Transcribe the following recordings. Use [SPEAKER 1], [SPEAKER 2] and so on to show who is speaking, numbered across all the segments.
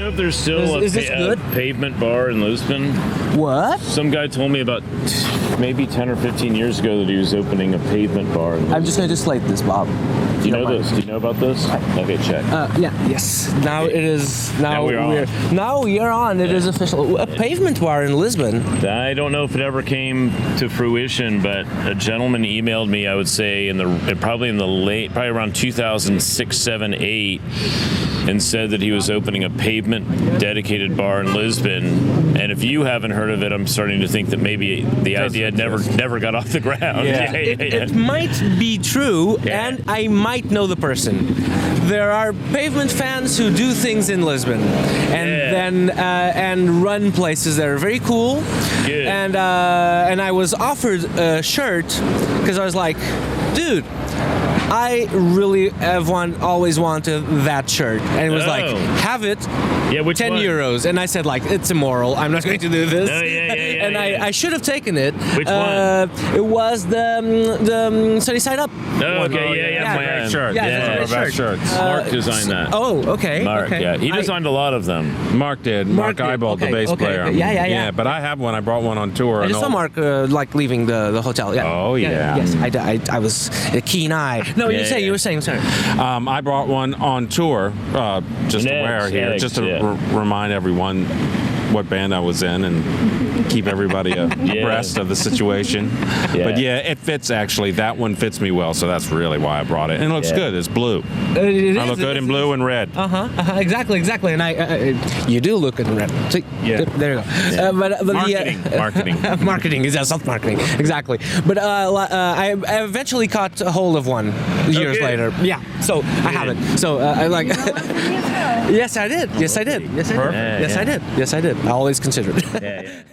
[SPEAKER 1] know if there's still
[SPEAKER 2] Is this good?
[SPEAKER 1] Pavement bar in Lisbon?
[SPEAKER 2] What?
[SPEAKER 1] Some guy told me about maybe 10 or 15 years ago that he was opening a Pavement bar in Lisbon.
[SPEAKER 2] I'm just going to slate this, Bob.
[SPEAKER 1] Do you know this? Do you know about this? Okay, check.
[SPEAKER 2] Yes. Now it is. Now
[SPEAKER 1] we're on.
[SPEAKER 2] Now we are on. It is official. A Pavement bar in Lisbon.
[SPEAKER 1] I don't know if it ever came to fruition, but a gentleman emailed me, I would say, probably around 2006, 7, 8, and said that he was opening a Pavement dedicated bar in Lisbon. And if you haven't heard of it, I'm starting to think that maybe the idea never got off the ground.
[SPEAKER 2] Yeah. It might be true, and I might know the person. There are Pavement fans who do things in Lisbon, and run places that are very cool.
[SPEAKER 1] Good.
[SPEAKER 2] And I was offered a shirt because I was like, dude, I really always wanted that shirt, and it was like, have it.
[SPEAKER 1] Yeah, which
[SPEAKER 2] 10
[SPEAKER 1] one?
[SPEAKER 2] euros, and I said like, it's immoral. I'm not going to do this. And I should have taken it.
[SPEAKER 1] Which one?
[SPEAKER 2] It was the Sunny Side Up.
[SPEAKER 1] Oh, okay, yeah.
[SPEAKER 3] Great shirt.
[SPEAKER 2] Yeah,
[SPEAKER 3] One of our best shirts.
[SPEAKER 1] Mark designed that.
[SPEAKER 2] Oh, okay.
[SPEAKER 1] Mark,
[SPEAKER 2] okay.
[SPEAKER 1] yeah. He designed a lot of them.
[SPEAKER 3] Mark did. Mark
[SPEAKER 2] did.
[SPEAKER 3] Eyebolt, the bass player.
[SPEAKER 2] Yeah.
[SPEAKER 3] But I have one. I brought one on tour.
[SPEAKER 2] I just saw Mark like leaving the hotel. Yeah.
[SPEAKER 3] Oh, yeah.
[SPEAKER 2] Yes, I was a keen eye. No, you were saying. Sorry.
[SPEAKER 3] I brought one on tour just to wear here, just to remind everyone what band I was in and keep everybody abreast of the situation.
[SPEAKER 1] Yeah.
[SPEAKER 3] But it fits actually. That one fits me well, so that's really why I brought it. And it looks good. It's blue. I look good in blue and red.
[SPEAKER 2] Exactly. And you do look good in red. See, there you go.
[SPEAKER 1] Yeah.
[SPEAKER 2] But
[SPEAKER 3] Marketing.
[SPEAKER 2] marketing is self-marketing. Exactly. But I eventually caught a hold of one years later. Yeah. So I have it. So I like. Yes, I did. Yes, I did. Yes, I did. I always consider it.
[SPEAKER 1] Yeah.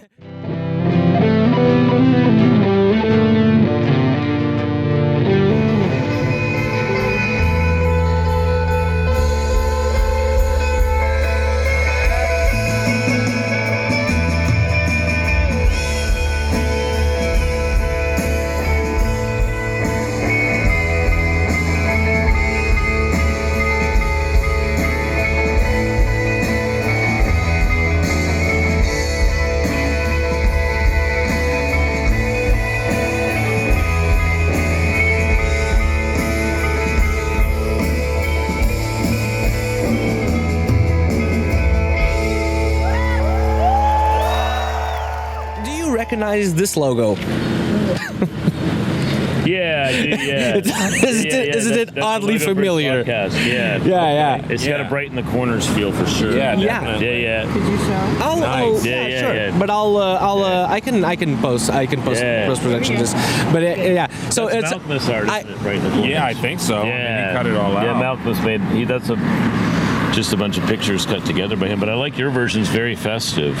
[SPEAKER 2] Recognize this logo?
[SPEAKER 1] Yeah, I do, yeah.
[SPEAKER 2] Isn't it oddly familiar? Yeah.
[SPEAKER 1] It's got a bright in the corners feel for sure.
[SPEAKER 2] Yeah.
[SPEAKER 1] Yeah.
[SPEAKER 4] Could you show?
[SPEAKER 1] Nice.
[SPEAKER 2] Sure. But I can post post production just. But so
[SPEAKER 1] that's
[SPEAKER 2] it's
[SPEAKER 1] Malcolm's art, isn't it, right in the corners?
[SPEAKER 3] Yeah, I think so.
[SPEAKER 1] Yeah.
[SPEAKER 3] He cut it all out.
[SPEAKER 1] Yeah, Malcolm's that's just a bunch of pictures cut together by him, but I like your version's very festive.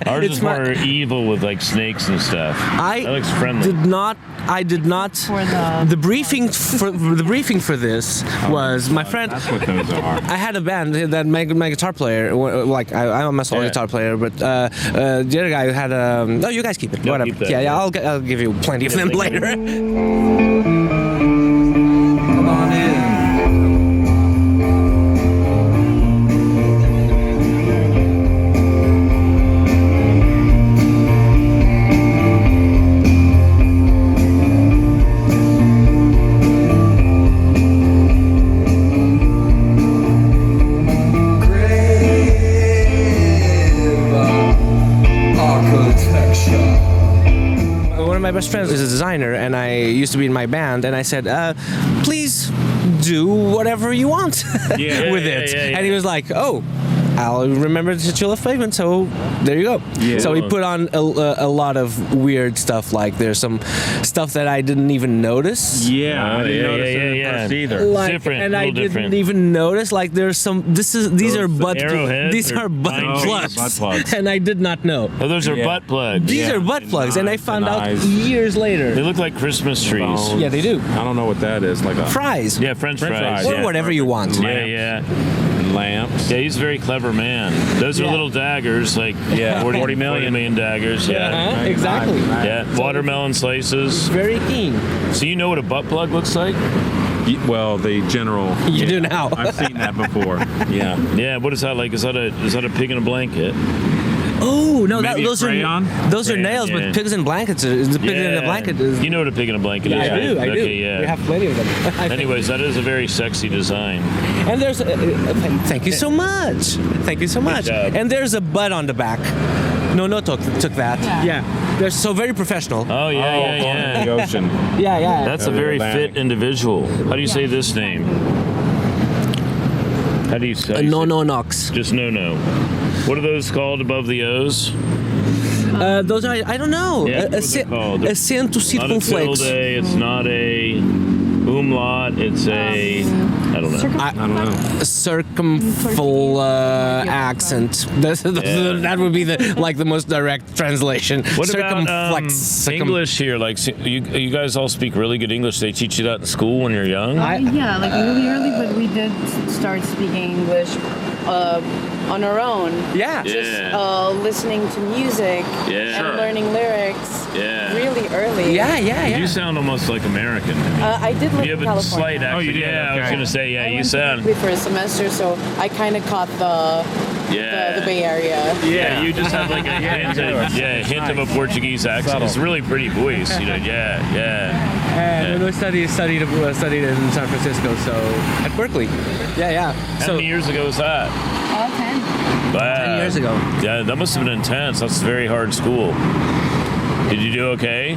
[SPEAKER 1] Ours is more evil with like snakes and stuff. That looks friendly.
[SPEAKER 2] I did not.
[SPEAKER 4] For
[SPEAKER 2] the briefing for this was my friend.
[SPEAKER 3] That's what those are.
[SPEAKER 2] I had a band that my guitar player, like I'm a solo guitar player, but the other guy had a. No, you guys keep it. Whatever.
[SPEAKER 1] Keep that,
[SPEAKER 2] I'll give you plenty of them later.
[SPEAKER 5] Come on in.
[SPEAKER 2] My best friend is a designer, and I used to be in my band, and I said, please do whatever you want with it. And he was like, oh, I'll remember that you love Pavement, so there you go. Yeah. So he put on a lot of weird stuff, like there's some stuff that I didn't even notice.
[SPEAKER 3] Yeah, I didn't notice it at first either.
[SPEAKER 2] Like,
[SPEAKER 1] different,
[SPEAKER 2] and I didn't even notice, like there's some, these are butt plugs.
[SPEAKER 3] Butt plugs.
[SPEAKER 2] And I did not know.
[SPEAKER 1] Oh, those are butt plugs.
[SPEAKER 2] These are butt plugs, and I found out years later.
[SPEAKER 1] They look like Christmas trees.
[SPEAKER 2] Yeah, they do.
[SPEAKER 3] I don't know what that is. Like a
[SPEAKER 2] fries.
[SPEAKER 1] Yeah, French fries.
[SPEAKER 2] Or whatever you want.
[SPEAKER 1] Yeah.
[SPEAKER 3] Lamps.
[SPEAKER 1] Yeah, he's a very clever man. Those are little daggers, like 40 million daggers. Yeah,
[SPEAKER 2] exactly.
[SPEAKER 1] Yeah, watermelon slices.
[SPEAKER 2] Very keen.
[SPEAKER 1] So you know what a butt plug looks like?
[SPEAKER 3] Well, the general.
[SPEAKER 2] You do now.
[SPEAKER 3] I've seen that before. Yeah.
[SPEAKER 1] Yeah, what is that like? Is that a pig in a blanket?
[SPEAKER 2] Oh no,
[SPEAKER 3] Maybe
[SPEAKER 2] those
[SPEAKER 3] crayon?
[SPEAKER 2] are nails,
[SPEAKER 1] Yeah.
[SPEAKER 2] but pigs in blankets. The pig in a blanket is.
[SPEAKER 1] You know what a pig in a blanket is,
[SPEAKER 2] I
[SPEAKER 1] right?
[SPEAKER 2] do.
[SPEAKER 1] Okay, yeah.
[SPEAKER 2] We have plenty of them.
[SPEAKER 1] Anyways, that is a very sexy design.
[SPEAKER 2] And there's thank you so much. Thank you so much.
[SPEAKER 1] job.
[SPEAKER 2] And there's a bud on the back. No took that. Yeah. They're so very professional.
[SPEAKER 1] Oh yeah.
[SPEAKER 3] The ocean.
[SPEAKER 2] Yeah.
[SPEAKER 1] That's a very fit individual. How do you say this name? How do you say?
[SPEAKER 2] No Knox.
[SPEAKER 1] Just no. What are those called above the O's?
[SPEAKER 2] Those are I don't know.
[SPEAKER 1] Yeah, what are they called?
[SPEAKER 2] Acento
[SPEAKER 1] Not a
[SPEAKER 2] circumflex.
[SPEAKER 1] tilde. It's not a umlaut. It's a I don't know.
[SPEAKER 3] I don't know.
[SPEAKER 2] Circumflex accent. That would be the most direct translation.
[SPEAKER 1] What about
[SPEAKER 2] Circumflex.
[SPEAKER 1] English here? Like you guys all speak really good English. They teach you that in school when you're young.
[SPEAKER 4] Yeah, like really early, but we did start speaking English on our own.
[SPEAKER 2] Yeah.
[SPEAKER 4] Just listening to music and learning lyrics really early.
[SPEAKER 2] Yeah.
[SPEAKER 1] You sound almost like American.
[SPEAKER 4] I did live
[SPEAKER 1] You
[SPEAKER 4] in
[SPEAKER 1] have a
[SPEAKER 4] California.
[SPEAKER 1] slight accent.
[SPEAKER 3] Oh, you did?
[SPEAKER 1] Yeah, I was
[SPEAKER 3] Okay.
[SPEAKER 1] gonna say,
[SPEAKER 4] I
[SPEAKER 1] you
[SPEAKER 4] went to
[SPEAKER 1] sound.
[SPEAKER 4] Berkeley for a semester, so I kind of caught the Bay Area.
[SPEAKER 1] Yeah, you just have like a hint of a Portuguese accent.
[SPEAKER 3] Subtle.
[SPEAKER 1] It's a really pretty voice, you know.
[SPEAKER 2] And we studied in San Francisco, so at Berkeley. Yeah.
[SPEAKER 1] How many years ago was that?
[SPEAKER 4] 10.
[SPEAKER 1] Wow.
[SPEAKER 2] 10 years ago.
[SPEAKER 1] Yeah, that must have been intense. That's a very hard school. Did you do okay?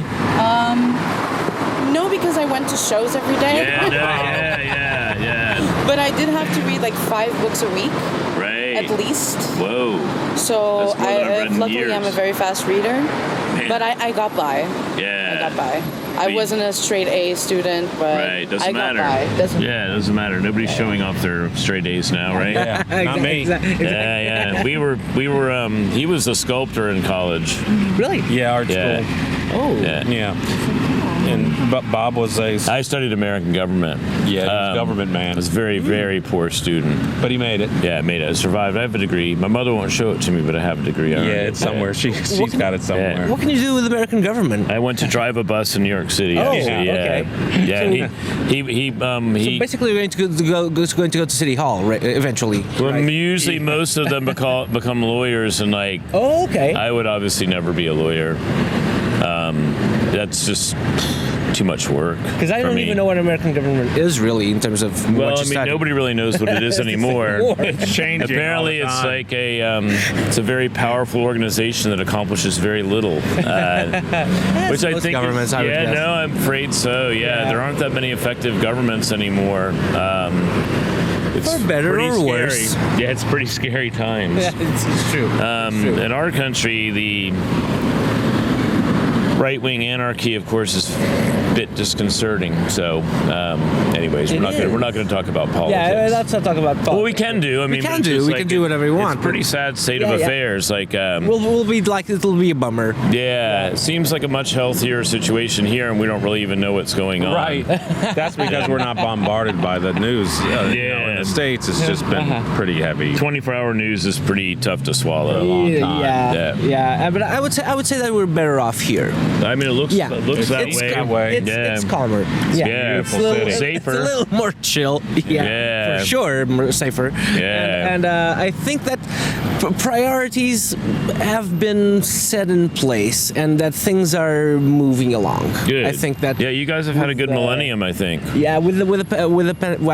[SPEAKER 4] No, because I went to shows every day.
[SPEAKER 1] Yeah.
[SPEAKER 4] But I did have to read like 5 books a week,
[SPEAKER 1] Right.
[SPEAKER 4] at least.
[SPEAKER 1] Whoa.
[SPEAKER 4] So
[SPEAKER 1] That's more than I've read in
[SPEAKER 4] luckily
[SPEAKER 1] years.
[SPEAKER 4] I'm a very fast reader. But I got by.
[SPEAKER 1] Yeah.
[SPEAKER 4] I got by. I wasn't a straight A student, but
[SPEAKER 1] Right, doesn't
[SPEAKER 4] I got
[SPEAKER 1] matter.
[SPEAKER 4] by.
[SPEAKER 1] Yeah, it doesn't matter. Nobody's showing off their straight A's now, right?
[SPEAKER 3] Yeah. Not me.
[SPEAKER 1] Yeah. We were. He was a sculptor in college.
[SPEAKER 2] Really?
[SPEAKER 3] Yeah, art
[SPEAKER 1] Yeah.
[SPEAKER 3] school.
[SPEAKER 2] Oh.
[SPEAKER 1] Yeah.
[SPEAKER 3] But Bob was a
[SPEAKER 1] I studied American government.
[SPEAKER 3] he was a government man,
[SPEAKER 1] I was a very, very poor student.
[SPEAKER 3] but he made it.
[SPEAKER 1] Yeah, I made it. I survived. I have a degree. My mother won't show it to me, but I have a degree. I earned it.
[SPEAKER 3] It's somewhere. She's got it somewhere.
[SPEAKER 2] What can you do with the American government?
[SPEAKER 1] I went to drive a bus in New York City.
[SPEAKER 2] Oh,
[SPEAKER 1] actually.
[SPEAKER 2] okay.
[SPEAKER 1] Yeah,
[SPEAKER 2] So basically, you're going to go to City Hall eventually.
[SPEAKER 1] Well,
[SPEAKER 2] right?
[SPEAKER 1] usually most of them become lawyers, and like
[SPEAKER 2] Oh, okay.
[SPEAKER 1] I would obviously never be a lawyer. That's just too much work.
[SPEAKER 2] Because I
[SPEAKER 1] for
[SPEAKER 2] don't
[SPEAKER 1] me.
[SPEAKER 2] even know what American government is really in terms of
[SPEAKER 1] Well,
[SPEAKER 2] what
[SPEAKER 1] I
[SPEAKER 2] you
[SPEAKER 1] mean,
[SPEAKER 2] study.
[SPEAKER 1] nobody really knows what it is anymore.
[SPEAKER 3] It's changing.
[SPEAKER 1] Apparently,
[SPEAKER 3] all the
[SPEAKER 1] it's
[SPEAKER 3] time.
[SPEAKER 1] like it's a very powerful organization that accomplishes very little. Which I
[SPEAKER 2] most
[SPEAKER 1] think
[SPEAKER 2] governments, I would guess.
[SPEAKER 1] no, I'm afraid so. Yeah, there aren't that many effective governments anymore. It's
[SPEAKER 2] For better
[SPEAKER 1] pretty
[SPEAKER 2] or
[SPEAKER 1] scary.
[SPEAKER 2] worse.
[SPEAKER 1] Yeah, it's pretty scary times.
[SPEAKER 2] Yeah, it's true.
[SPEAKER 1] In our country, the right-wing anarchy, of course, is a bit disconcerting. So, anyways, we're not going to talk about politics.
[SPEAKER 2] Yeah, let's not talk about politics.
[SPEAKER 1] Well, we can do. I mean,
[SPEAKER 2] can
[SPEAKER 1] but it's
[SPEAKER 2] do.
[SPEAKER 1] just
[SPEAKER 2] We
[SPEAKER 1] like
[SPEAKER 2] can do whatever we want.
[SPEAKER 1] It's a pretty sad state of
[SPEAKER 2] Yeah, yeah.
[SPEAKER 1] affairs. Like,
[SPEAKER 2] We'll be like, it'll be a bummer.
[SPEAKER 1] yeah, it seems like a much healthier situation here, and we don't really even know what's going on.
[SPEAKER 3] Right. That's because we're not bombarded by the news. In the States, it's just been pretty heavy.
[SPEAKER 1] 24-hour news is pretty tough to swallow.
[SPEAKER 2] Yeah. But I would say that we're better off here.
[SPEAKER 1] I mean, it looks
[SPEAKER 2] Yeah,
[SPEAKER 1] that
[SPEAKER 2] it's
[SPEAKER 1] way.
[SPEAKER 3] that way.
[SPEAKER 2] It's calmer.
[SPEAKER 1] Yeah,
[SPEAKER 2] it's a little,
[SPEAKER 1] beautiful city.
[SPEAKER 2] it's a little more chill.
[SPEAKER 1] Yeah.
[SPEAKER 2] For sure, more safer.
[SPEAKER 1] Yeah.
[SPEAKER 2] and I think that priorities have been set in place, and that things are moving along.
[SPEAKER 1] Good.
[SPEAKER 2] I think that.
[SPEAKER 1] Yeah, you guys have had a good millennium, I think.
[SPEAKER 2] Yeah, I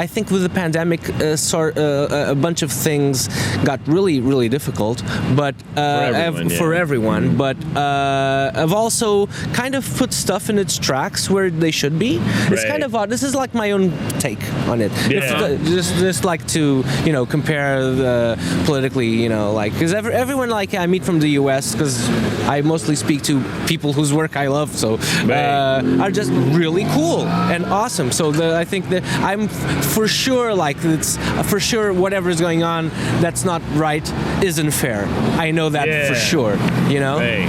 [SPEAKER 2] think with the pandemic, a bunch of things got really difficult, but for everyone. But I've also kind of put stuff in its tracks where they should be. It's
[SPEAKER 1] Right.
[SPEAKER 2] kind of odd. This is like my own take on it.
[SPEAKER 1] Yeah.
[SPEAKER 2] Just like to compare the politically, like because everyone like I meet from the U.S. because I mostly speak to people whose work I love, so are just really cool and awesome. So I think that I'm for sure like it's for sure whatever is going on that's not right isn't fair. I know that for sure.
[SPEAKER 1] Hey.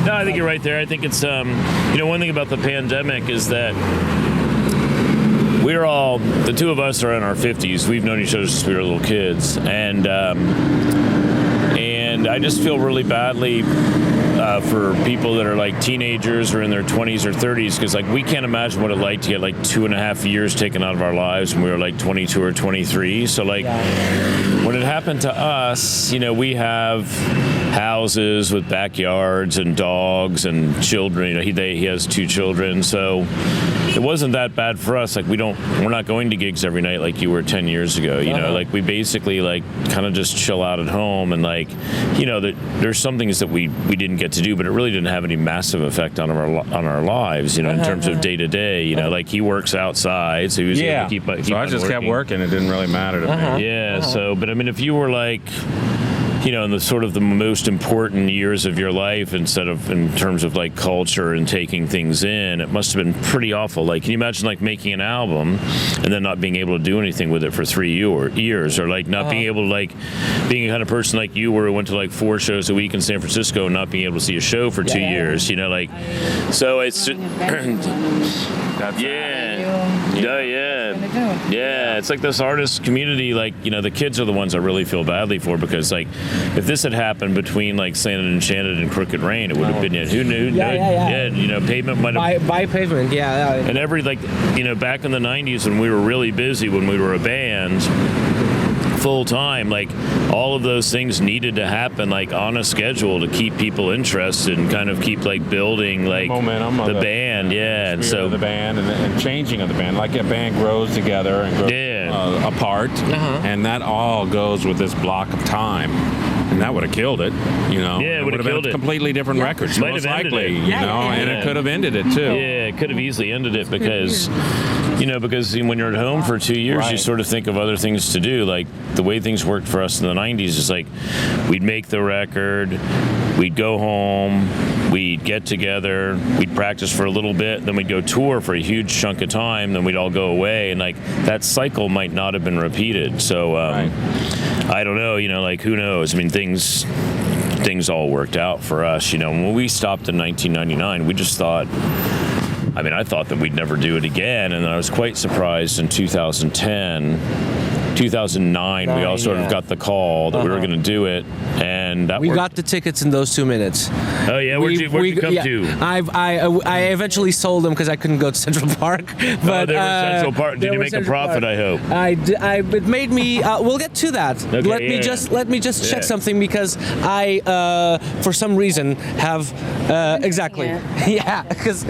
[SPEAKER 1] No, I think you're right there. I think it's one thing about the pandemic is that we're all, the two of us are in our 50s. We've known each other since we were little kids, and I just feel really badly for people that are like teenagers or in their 20s or 30s, because like we can't imagine what it like to get like 2.5 years taken out of our lives when we were like 22 or 23. So like when it happened to us, you know, we have houses with backyards and dogs and children. You know, he has 2 children, so it wasn't that bad for us. Like we're not going to gigs every night like you were 10 years ago. You know, like we basically like kind of just chill out at home, and like, you know, that there's some things that we didn't get to do, but it really didn't have any massive effect on our lives. You know, in terms of day to day. You know, like he works outside, so he was able to keep
[SPEAKER 3] so I just kept working. It didn't really matter to me.
[SPEAKER 1] Yeah. So, but I mean, if you were like, you know, in the sort of the most important years of your life, instead of in terms of like culture and taking things in, it must have been pretty awful. Like, can you imagine like making an album and then not being able to do anything with it for 3 years, or like not being able to, like, being a kind of person like you where went to like 4 shows a week in San Francisco and not being able to see a show for 2 years, you know, like, so it's yeah, it's like this artist community, like, you know, the kids are the ones I really feel badly for, because like if this had happened between like Slanted Enchanted and Crooked Rain, it would have been, who knew? Yeah, you know, Pavement might have
[SPEAKER 2] by Pavement,
[SPEAKER 1] and every, like, you know, back in the 90s when we were really busy, when we were a band full time, like all of those things needed to happen like on a schedule to keep people interested and kind of keep like building like
[SPEAKER 3] momentum
[SPEAKER 1] the band, and so
[SPEAKER 3] the band and changing of the band, like a band grows together and grows apart, and that all goes with this block of time. And that would have killed it, you know.
[SPEAKER 1] Yeah, it would have killed
[SPEAKER 3] been completely different records, most likely, you know, and it could have ended it too.
[SPEAKER 1] Yeah, it could have easily ended it because, you know, because when you're at home for 2 years, you sort of think of other things to do. Like the way things worked for us in the 90s is like we'd make the record, we'd go home, we'd get together, we'd practice for a little bit, then we'd go tour for a huge chunk of time, then we'd all go away, and like that cycle might not have been repeated. So I don't know, you know, like who knows? I mean, things all worked out for us, you know. When we stopped in 1999, we just thought, I mean, I thought that we'd never do it again, and I was quite surprised in 2009, we all sort of got the call that we were going to do it, and that
[SPEAKER 2] we got the tickets in those 2 minutes.
[SPEAKER 1] Oh yeah, where'd you come to?
[SPEAKER 2] I eventually sold them because I couldn't go to Central Park. But
[SPEAKER 1] they were Central Park. Did you make a profit? I hope.
[SPEAKER 2] It made me. We'll get to that.
[SPEAKER 1] Okay,
[SPEAKER 2] let me just check something, because I for some reason have exactly because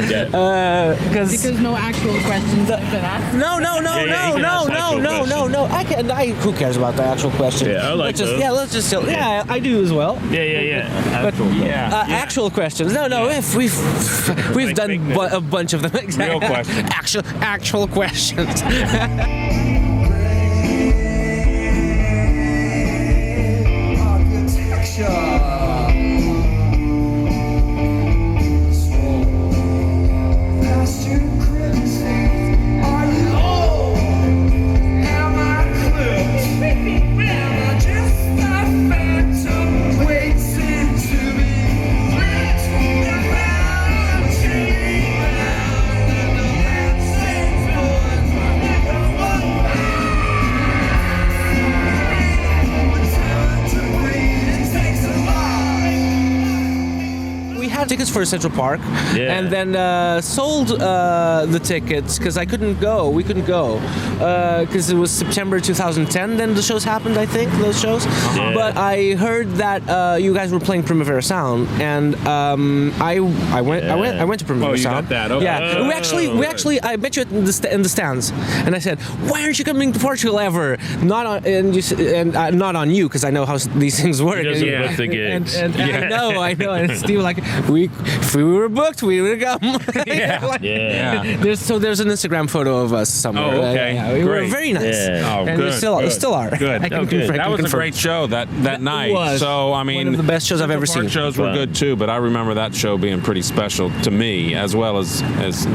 [SPEAKER 4] no actual questions have been asked.
[SPEAKER 2] No. Who cares about the actual question?
[SPEAKER 1] Yeah, I like those.
[SPEAKER 2] Let's just. Yeah, I do as well.
[SPEAKER 1] Yeah.
[SPEAKER 2] Actual questions. No. If we've done a bunch of them. Exactly.
[SPEAKER 3] Real questions.
[SPEAKER 2] Actual questions. Tickets for Central Park, and then sold the tickets because I couldn't go. We couldn't go because it was September 2010. Then the shows happened, I think, those shows. But I heard that you guys were playing Primavera Sound, and I went to Primavera Sound.
[SPEAKER 3] Got that? Okay.
[SPEAKER 2] Yeah, we actually I met you in the stands, and I said, "Why aren't you coming to Portugal ever?" Not on not on you, because I know how these things work.
[SPEAKER 1] He doesn't book the gigs.
[SPEAKER 2] I know. And Steve like, if we were booked, we would come. There's an Instagram photo of us somewhere.
[SPEAKER 3] Oh, okay.
[SPEAKER 2] We were very nice.
[SPEAKER 3] Yeah. Oh,
[SPEAKER 2] and
[SPEAKER 3] good.
[SPEAKER 2] We still are.
[SPEAKER 3] Good. That was a great show that night.
[SPEAKER 2] It was.
[SPEAKER 3] So I mean,
[SPEAKER 2] one of the best shows I've ever seen.
[SPEAKER 3] Shows were good too, but I remember that show being pretty special to me, as well as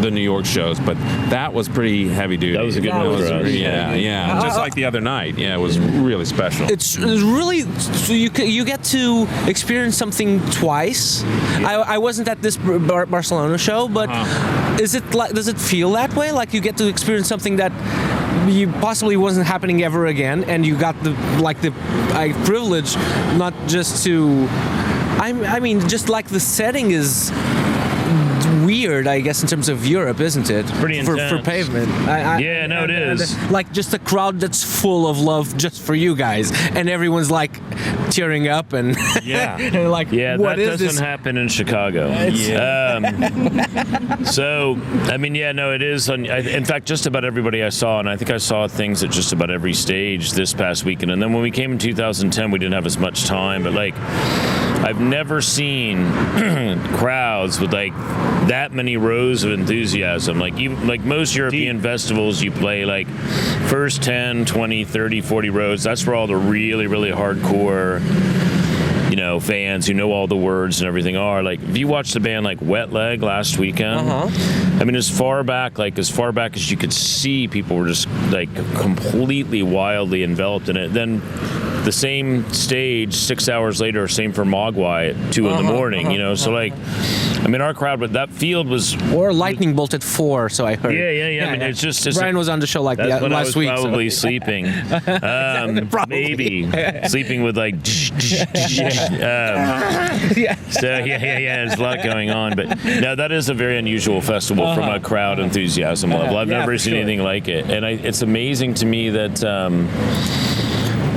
[SPEAKER 3] the New York shows. But that was pretty heavy duty.
[SPEAKER 1] That was a good one for us.
[SPEAKER 3] Yeah. Just like the other night. Yeah, it was really special.
[SPEAKER 2] It's really, so you get to experience something twice. I wasn't at this Barcelona show, but does it feel that way? Like you get to experience something that you possibly wasn't happening ever again, and you got the privilege not just to I mean, just like the setting is weird, I guess, in terms of Europe, isn't it?
[SPEAKER 1] Pretty
[SPEAKER 2] for
[SPEAKER 1] intense.
[SPEAKER 2] Pavement.
[SPEAKER 1] It is.
[SPEAKER 2] Like just a crowd that's full of love just for you guys, and everyone's like tearing up and and like, what
[SPEAKER 1] that
[SPEAKER 2] is
[SPEAKER 1] doesn't
[SPEAKER 2] this?
[SPEAKER 1] happen in Chicago. So, I mean, it is. In fact, just about everybody I saw, and I think I saw things at just about every stage this past weekend. And then when we came in 2010, we didn't have as much time, but like, I've never seen crowds with like that many rows of enthusiasm. Like most European festivals, you play like first 10, 20, 30, 40 rows. That's where all the really, really hardcore, fans who know all the words and everything are. Like, if you watch the band like Wet Leg last weekend, I mean, as far back as you could see, people were just like completely wildly enveloped in it. Then the same stage 6 hours later, same for Mogwai at 2 in the morning, so like, I mean, our crowd, but that field was...
[SPEAKER 2] Or lightning bolt at 4, so I heard.
[SPEAKER 1] Yeah. I mean, it's just...
[SPEAKER 2] Brian was on the show like
[SPEAKER 1] that's when
[SPEAKER 2] last week.
[SPEAKER 1] I was probably sleeping. Maybe. Sleeping with like... So, there's a lot going on. But no, that is a very unusual festival from a crowd enthusiasm level. I've never seen anything like it. And it's amazing to me that...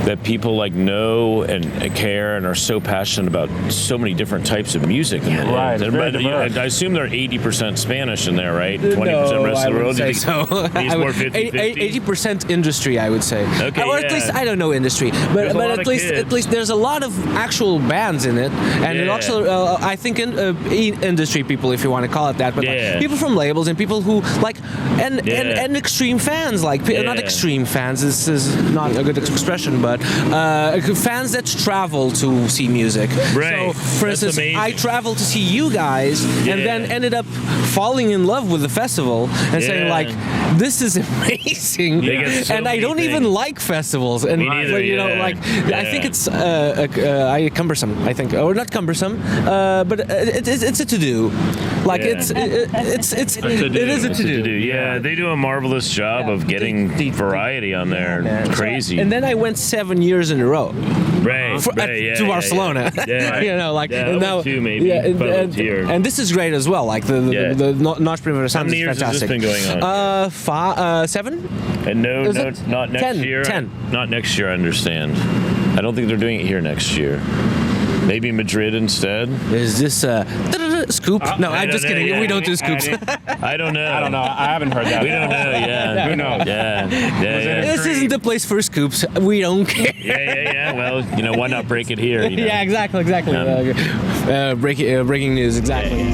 [SPEAKER 1] that people like know and care and are so passionate about so many different types of music.
[SPEAKER 3] Right.
[SPEAKER 1] I assume they're 80% Spanish in there, right? 20% rest of the world.
[SPEAKER 2] Say so.
[SPEAKER 1] He's more 50-50?
[SPEAKER 2] 80% industry, I would say.
[SPEAKER 1] Okay,
[SPEAKER 2] or at least I don't know industry, but at least there's a lot of actual bands in it, and it also I think industry people, if you want to call it that, but like people from labels and people who like and extreme fans, like not extreme fans. This is not a good expression, but fans that travel to see music.
[SPEAKER 1] Right.
[SPEAKER 2] So, for instance,
[SPEAKER 1] amazing.
[SPEAKER 2] I traveled to see you guys, and then ended up falling in love with the festival and saying like, "This is amazing."
[SPEAKER 1] So
[SPEAKER 2] and I don't even like festivals, and I think it's cumbersome. I think, or not cumbersome, but it's a to-do. Like it is a to-do.
[SPEAKER 1] Yeah, they do a marvelous job of getting variety on there. It's crazy.
[SPEAKER 2] And then I went 7 years in a row.
[SPEAKER 1] To
[SPEAKER 2] Barcelona.
[SPEAKER 1] Now too, maybe.
[SPEAKER 2] And this is great as well. Like the Notch Primavera Sound is fantastic.
[SPEAKER 1] How many years has this been going on?
[SPEAKER 2] 7.
[SPEAKER 1] And not next
[SPEAKER 2] 10,
[SPEAKER 1] year.
[SPEAKER 2] 10.
[SPEAKER 1] Not next year. I understand. I don't think they're doing it here next year. Maybe Madrid instead.
[SPEAKER 2] Is this scoop? No, I'm just kidding. We don't do scoops.
[SPEAKER 1] I don't know.
[SPEAKER 3] I haven't heard that.
[SPEAKER 1] We don't know.
[SPEAKER 3] Who knows?
[SPEAKER 2] This isn't the place for scoops. We don't care.
[SPEAKER 1] Yeah. Well, why not break it here?
[SPEAKER 2] Yeah, exactly. Breaking news, exactly.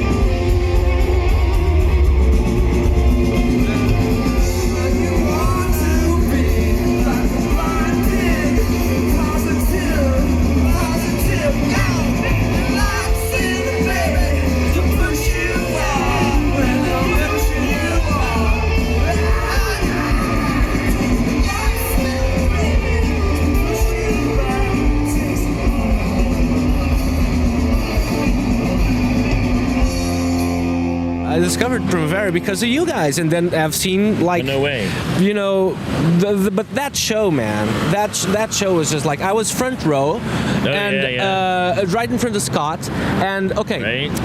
[SPEAKER 2] I discovered Primavera because of you guys, and then I've seen like
[SPEAKER 1] no way.
[SPEAKER 2] But that show, man, that show was just like I was front row, right in front of Scott, and okay.
[SPEAKER 1] Right.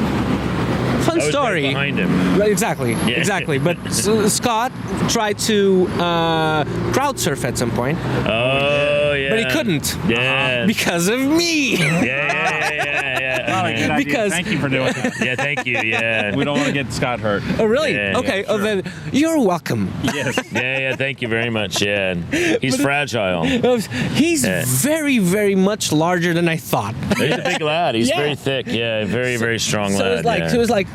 [SPEAKER 2] Fun story.
[SPEAKER 1] Right behind him.
[SPEAKER 2] Right, exactly. But Scott tried to crowd surf at some point.
[SPEAKER 1] Oh yeah.
[SPEAKER 2] But he couldn't.
[SPEAKER 1] Yeah.
[SPEAKER 2] Because of me.
[SPEAKER 1] Yeah.
[SPEAKER 2] Because
[SPEAKER 3] thank you for doing that.
[SPEAKER 1] Yeah, thank you. Yeah.
[SPEAKER 3] We don't want to get Scott hurt.
[SPEAKER 2] Oh really?
[SPEAKER 1] Yeah,
[SPEAKER 2] okay.
[SPEAKER 1] sure.
[SPEAKER 2] Then you're welcome.
[SPEAKER 3] Yes.
[SPEAKER 1] Yeah. Thank you very much. Yeah. He's fragile.
[SPEAKER 2] He's very, very much larger than I thought.
[SPEAKER 1] He's a big lad. He's very thick. Yeah. Very, very strong lad.
[SPEAKER 2] So it was like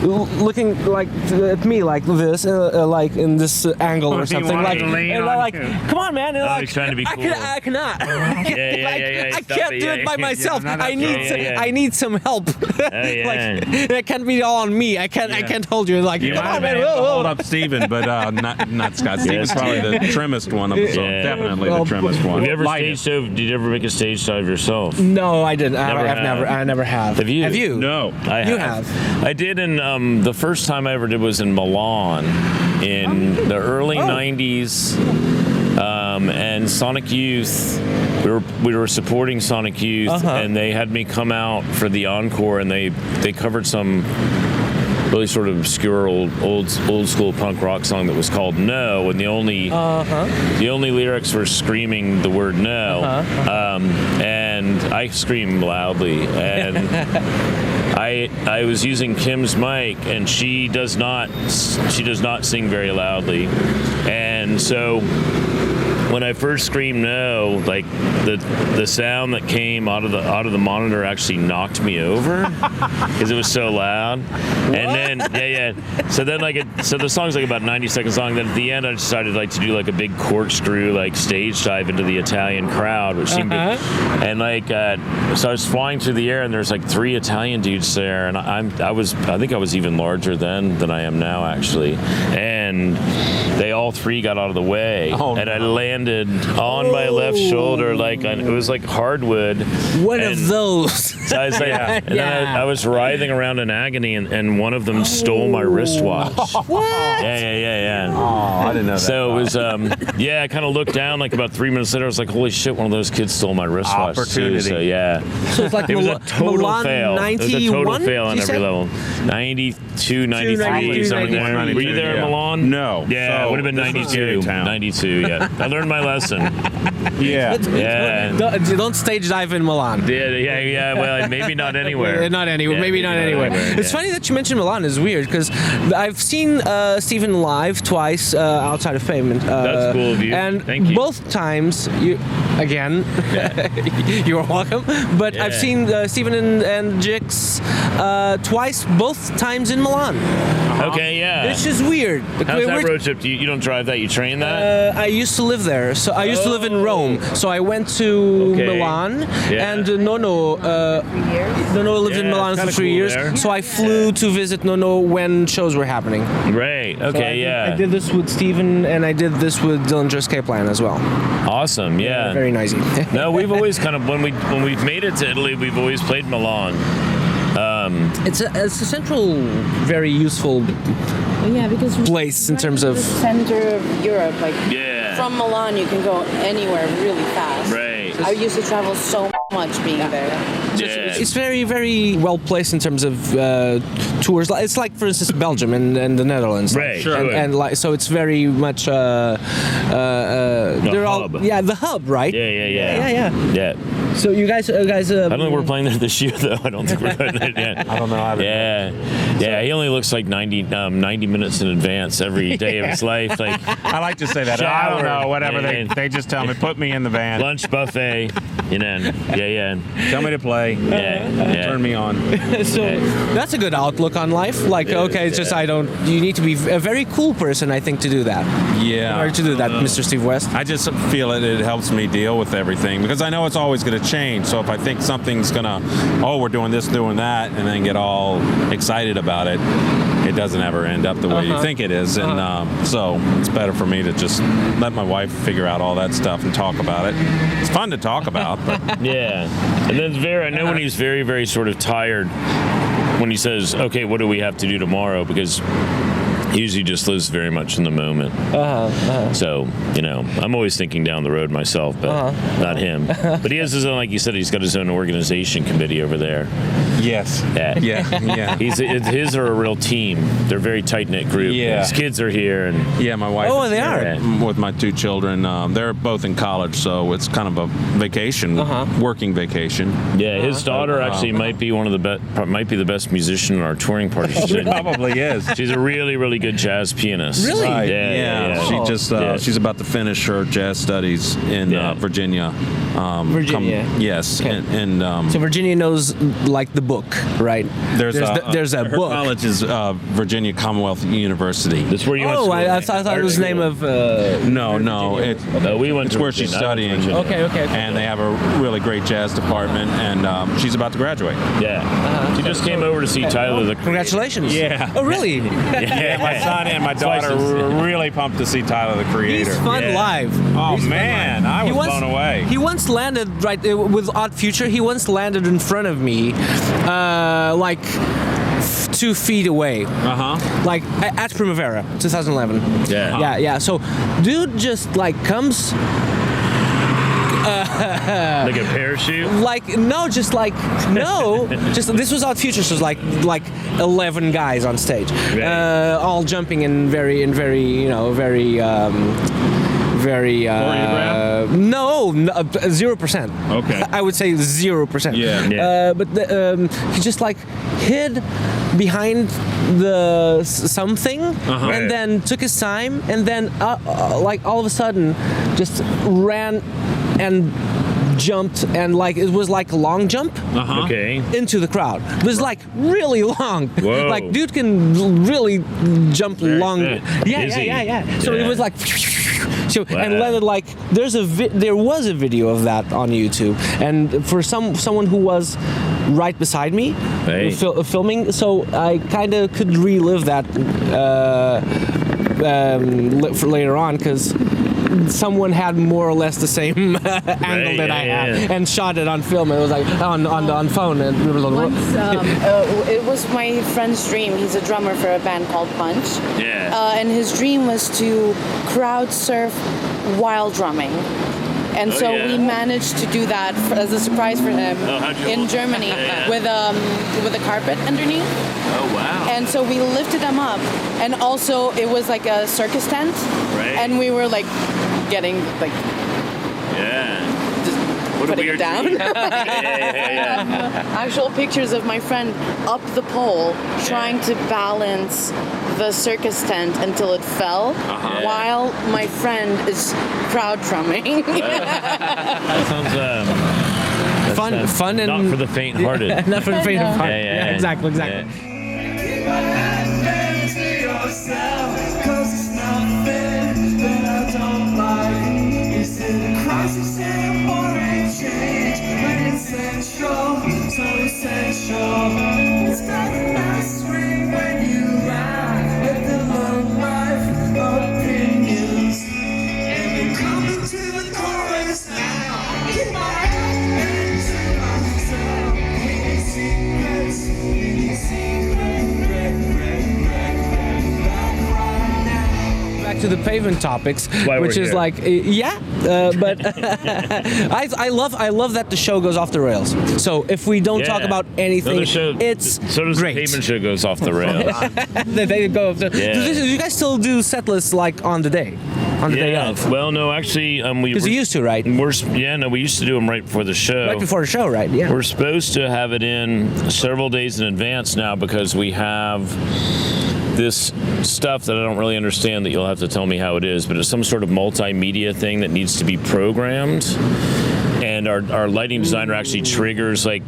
[SPEAKER 2] looking like at me like this, like in this angle or something. Like, come on, man.
[SPEAKER 1] He's trying to be cool.
[SPEAKER 2] I cannot.
[SPEAKER 1] Yeah.
[SPEAKER 2] I can't do it by myself. I need some help.
[SPEAKER 1] Yeah.
[SPEAKER 2] Like it can't be all on me. I can't hold you. Like, come on, man.
[SPEAKER 3] Hold up, Steven, but not Scott. Steven's probably the trimmest one of the song. Definitely the trimmest one.
[SPEAKER 1] Did you ever make a stage dive yourself?
[SPEAKER 2] No, I didn't. I never have.
[SPEAKER 1] Have you?
[SPEAKER 2] Have you?
[SPEAKER 3] No.
[SPEAKER 1] You have. I did, and the first time I ever did was in Milan in the early 90s. And Sonic Youth we were supporting Sonic Youth, and they had me come out for the encore, and they covered some really sort of obscure old school punk rock song that was called No, and the only lyrics were screaming the word no, and I screamed loudly, and I was using Kim's mic, and she does not sing very loudly, and so when I first screamed no, like the sound that came out of the monitor actually knocked me over because it was so loud. And then so the song's like about 90 seconds long. Then at the end, I decided like to do like a big corkscrew like stage dive into the Italian crowd, which seemed to, and like so I was flying through the air, and there's like 3 Italian dudes there, and I think I was even larger then than I am now actually, and they all 3 got out of the way, and I landed on my left shoulder, like it was like hardwood.
[SPEAKER 2] One of those.
[SPEAKER 1] So I was like, and then I was writhing around in agony, and one of them stole my wristwatch.
[SPEAKER 2] What?
[SPEAKER 1] Yeah.
[SPEAKER 3] Oh, I didn't know that.
[SPEAKER 1] So it was, I kind of looked down, like about 3 minutes later, I was like, holy shit, one of those kids stole my wristwatch.
[SPEAKER 3] Opportunity.
[SPEAKER 1] Too, so yeah.
[SPEAKER 2] So it's like
[SPEAKER 1] it was a total
[SPEAKER 2] Milan
[SPEAKER 1] fail.
[SPEAKER 2] 91,
[SPEAKER 1] it was a total fail on
[SPEAKER 2] you
[SPEAKER 1] every
[SPEAKER 2] said?
[SPEAKER 1] level. 92, 93, something there.
[SPEAKER 3] 91,
[SPEAKER 1] Were you there,
[SPEAKER 3] yeah.
[SPEAKER 1] Milan?
[SPEAKER 3] No.
[SPEAKER 1] Yeah,
[SPEAKER 3] So
[SPEAKER 1] it would have been
[SPEAKER 3] this was
[SPEAKER 1] 92.
[SPEAKER 3] Town.
[SPEAKER 1] 92, yeah. I learned my lesson.
[SPEAKER 3] Yeah.
[SPEAKER 2] Don't stage dive in Milan.
[SPEAKER 1] Yeah. Well, maybe not anywhere.
[SPEAKER 2] Not anywhere.
[SPEAKER 1] Yeah,
[SPEAKER 2] maybe not anywhere. It's funny that you mentioned Milan. Is weird because I've seen Stephen live twice outside of Pavement.
[SPEAKER 1] That's cool of you.
[SPEAKER 2] And
[SPEAKER 1] Thank you.
[SPEAKER 2] both times, you're welcome. But
[SPEAKER 1] Yeah.
[SPEAKER 2] I've seen Stephen and Jix twice, both times in Milan.
[SPEAKER 1] Okay, yeah.
[SPEAKER 2] It's just weird.
[SPEAKER 1] How's that road trip? You don't drive that? You train that?
[SPEAKER 2] I used to live there, so I used to live in Rome. So I went to Milan, and Nono lived in Milan for 3 years.
[SPEAKER 1] There.
[SPEAKER 2] So I flew to visit Nono when shows were happening.
[SPEAKER 1] Right. Okay.
[SPEAKER 2] I did this with Steven, and I did this with Dillinger's K-Plan as well.
[SPEAKER 1] Awesome. Yeah.
[SPEAKER 2] Very nice.
[SPEAKER 1] No, we've always kind of when we've made it to Italy, we've always played Milan.
[SPEAKER 2] It's a central, very useful
[SPEAKER 4] because
[SPEAKER 2] place in terms of
[SPEAKER 4] the center of Europe, like from Milan, you can go anywhere really fast.
[SPEAKER 1] Right.
[SPEAKER 4] I used to travel so much being there.
[SPEAKER 2] It's very, very well placed in terms of tours. It's like, for instance, Belgium and the Netherlands.
[SPEAKER 1] Right. Sure.
[SPEAKER 2] And like, so it's very much they're
[SPEAKER 1] hub.
[SPEAKER 2] the hub, right?
[SPEAKER 1] Yeah.
[SPEAKER 2] So you guys.
[SPEAKER 1] I don't think we're playing there this year, though. I don't think we're going there yet.
[SPEAKER 3] I don't know.
[SPEAKER 1] Yeah. He only looks like 90 minutes in advance every day of his life. Like
[SPEAKER 3] I like to say that.
[SPEAKER 1] Shower.
[SPEAKER 3] I don't know. Whatever
[SPEAKER 1] Yeah.
[SPEAKER 3] they just tell me. Put me in the van.
[SPEAKER 1] lunch buffet.
[SPEAKER 3] Tell me to play.
[SPEAKER 1] Yeah.
[SPEAKER 3] Turn me on.
[SPEAKER 2] So that's a good outlook on life. Like, it's just you need to be a very cool person, I think, to do that.
[SPEAKER 3] Yeah.
[SPEAKER 2] In order to do that, Mr. Steve West.
[SPEAKER 3] I just feel it helps me deal with everything because I know it's always going to change. So if I think something's gonna, we're doing this, doing that, and then get all excited about it, it doesn't ever end up the way you think it is. And so it's better for me to just let my wife figure out all that stuff and talk about it. It's fun to talk about, but
[SPEAKER 1] Yeah. And then I know when he's very, very sort of tired, when he says, okay, what do we have to do tomorrow? Because he usually just lives very much in the moment. So, I'm always thinking down the road myself, but not him. But he has his own, like you said, he's got his own organization committee over there.
[SPEAKER 3] yes. Yeah.
[SPEAKER 1] His are a real team. They're a very tight-knit group.
[SPEAKER 3] Yeah.
[SPEAKER 1] His kids are here. And
[SPEAKER 3] Yeah, my wife.
[SPEAKER 2] Oh,
[SPEAKER 3] is
[SPEAKER 2] they
[SPEAKER 3] here
[SPEAKER 2] are?
[SPEAKER 3] with my 2 children. They're both in college, so it's kind of a vacation, working vacation.
[SPEAKER 1] yeah, his daughter actually might be might be the best musician in our touring party.
[SPEAKER 3] Probably is.
[SPEAKER 1] She's a really, really good jazz pianist.
[SPEAKER 2] Really?
[SPEAKER 3] Right.
[SPEAKER 1] Yeah.
[SPEAKER 3] She just she's about to finish her jazz studies in Virginia.
[SPEAKER 2] Virginia.
[SPEAKER 3] Yes.
[SPEAKER 2] Okay.
[SPEAKER 3] And
[SPEAKER 2] So Virginia knows like the book, right?
[SPEAKER 3] there's a
[SPEAKER 2] book.
[SPEAKER 3] Her college is Virginia Commonwealth University.
[SPEAKER 1] That's where you went to school.
[SPEAKER 2] I thought it was the name of.
[SPEAKER 3] No.
[SPEAKER 1] We went
[SPEAKER 3] It's
[SPEAKER 1] to
[SPEAKER 3] where she's
[SPEAKER 1] Virginia.
[SPEAKER 3] studying.
[SPEAKER 2] Okay.
[SPEAKER 3] And they have a really great jazz department, and she's about to graduate.
[SPEAKER 1] Yeah. She just came over to see Tyler the Creator.
[SPEAKER 2] Congratulations.
[SPEAKER 3] Yeah.
[SPEAKER 2] Oh, really?
[SPEAKER 3] Yeah, my son and my daughter were really pumped to see Tyler the Creator.
[SPEAKER 2] He's fun live.
[SPEAKER 3] Oh
[SPEAKER 2] He's fun
[SPEAKER 3] man,
[SPEAKER 2] live.
[SPEAKER 3] I was blown away.
[SPEAKER 2] He once landed with Odd Future. He once landed in front of me, like 2 feet away. Like at Primavera, 2011.
[SPEAKER 1] Yeah.
[SPEAKER 2] Yeah. So, dude just like comes.
[SPEAKER 1] Like a parachute?
[SPEAKER 2] Just this was Odd Future, so it was like 11 guys on stage, all jumping in very no, 0%.
[SPEAKER 3] Okay.
[SPEAKER 2] I would say 0%.
[SPEAKER 3] Yeah.
[SPEAKER 2] But he just like hid behind something, and then took his time, and then like all of a sudden just ran and jumped, and like it was like a long jump
[SPEAKER 1] Okay.
[SPEAKER 2] into the crowd. It was like really long.
[SPEAKER 1] Whoa.
[SPEAKER 2] Like dude can really jump long.
[SPEAKER 1] fit. Is he?
[SPEAKER 2] Yeah. So it
[SPEAKER 1] Yeah.
[SPEAKER 2] was like so, and
[SPEAKER 1] Wow.
[SPEAKER 2] let it like there was a video of that on YouTube, and for someone who was right beside me
[SPEAKER 1] Hey.
[SPEAKER 2] filming, so I kind of could relive that for later on, because someone had more or less the same angle that I had, and shot it on film. It was like on phone, and we were like,
[SPEAKER 4] Once, it was my friend's dream. He's a drummer for a band called Punch.
[SPEAKER 1] Yeah.
[SPEAKER 4] And his dream was to crowd surf while drumming. And so
[SPEAKER 1] yeah.
[SPEAKER 4] we managed to do that as a surprise for him
[SPEAKER 1] how'd you
[SPEAKER 4] in
[SPEAKER 1] hold-
[SPEAKER 4] Germany
[SPEAKER 1] Yeah.
[SPEAKER 4] with a carpet underneath.
[SPEAKER 1] Oh, wow.
[SPEAKER 4] And so we lifted them up, and also it was like a circus tent,
[SPEAKER 1] Right.
[SPEAKER 4] and we were like getting like
[SPEAKER 1] Yeah.
[SPEAKER 4] just
[SPEAKER 1] What a
[SPEAKER 4] putting
[SPEAKER 1] weird
[SPEAKER 4] it down.
[SPEAKER 1] dream. yeah.
[SPEAKER 4] Actual pictures of my friend up the pole trying to balance the circus tent until it fell, while my friend is crowd drumming.
[SPEAKER 1] That sounds
[SPEAKER 2] fun and
[SPEAKER 1] not for the faint-hearted.
[SPEAKER 2] not for the faint of heart.
[SPEAKER 1] Yeah.
[SPEAKER 2] Exactly.
[SPEAKER 1] Yeah.
[SPEAKER 2] Back to the Pavement topics,
[SPEAKER 1] why
[SPEAKER 2] which
[SPEAKER 1] we're
[SPEAKER 2] is
[SPEAKER 1] here.
[SPEAKER 2] like but I love that the show goes off the rails. So if we don't talk
[SPEAKER 1] Yeah.
[SPEAKER 2] about anything,
[SPEAKER 1] No, the show,
[SPEAKER 2] it's
[SPEAKER 1] so does
[SPEAKER 2] great.
[SPEAKER 1] the Pavement show goes off the rails.
[SPEAKER 2] They go.
[SPEAKER 1] Yeah.
[SPEAKER 2] Do you guys still do set lists like on the day of?
[SPEAKER 1] Well, no, actually,
[SPEAKER 2] Because you used to, right?
[SPEAKER 1] We used to do them right before the show.
[SPEAKER 2] Right before the show, right? Yeah.
[SPEAKER 1] We're supposed to have it in several days in advance now, because we have this stuff that I don't really understand, that you'll have to tell me how it is, but it's some sort of multimedia thing that needs to be programmed. And our lighting designer actually triggers like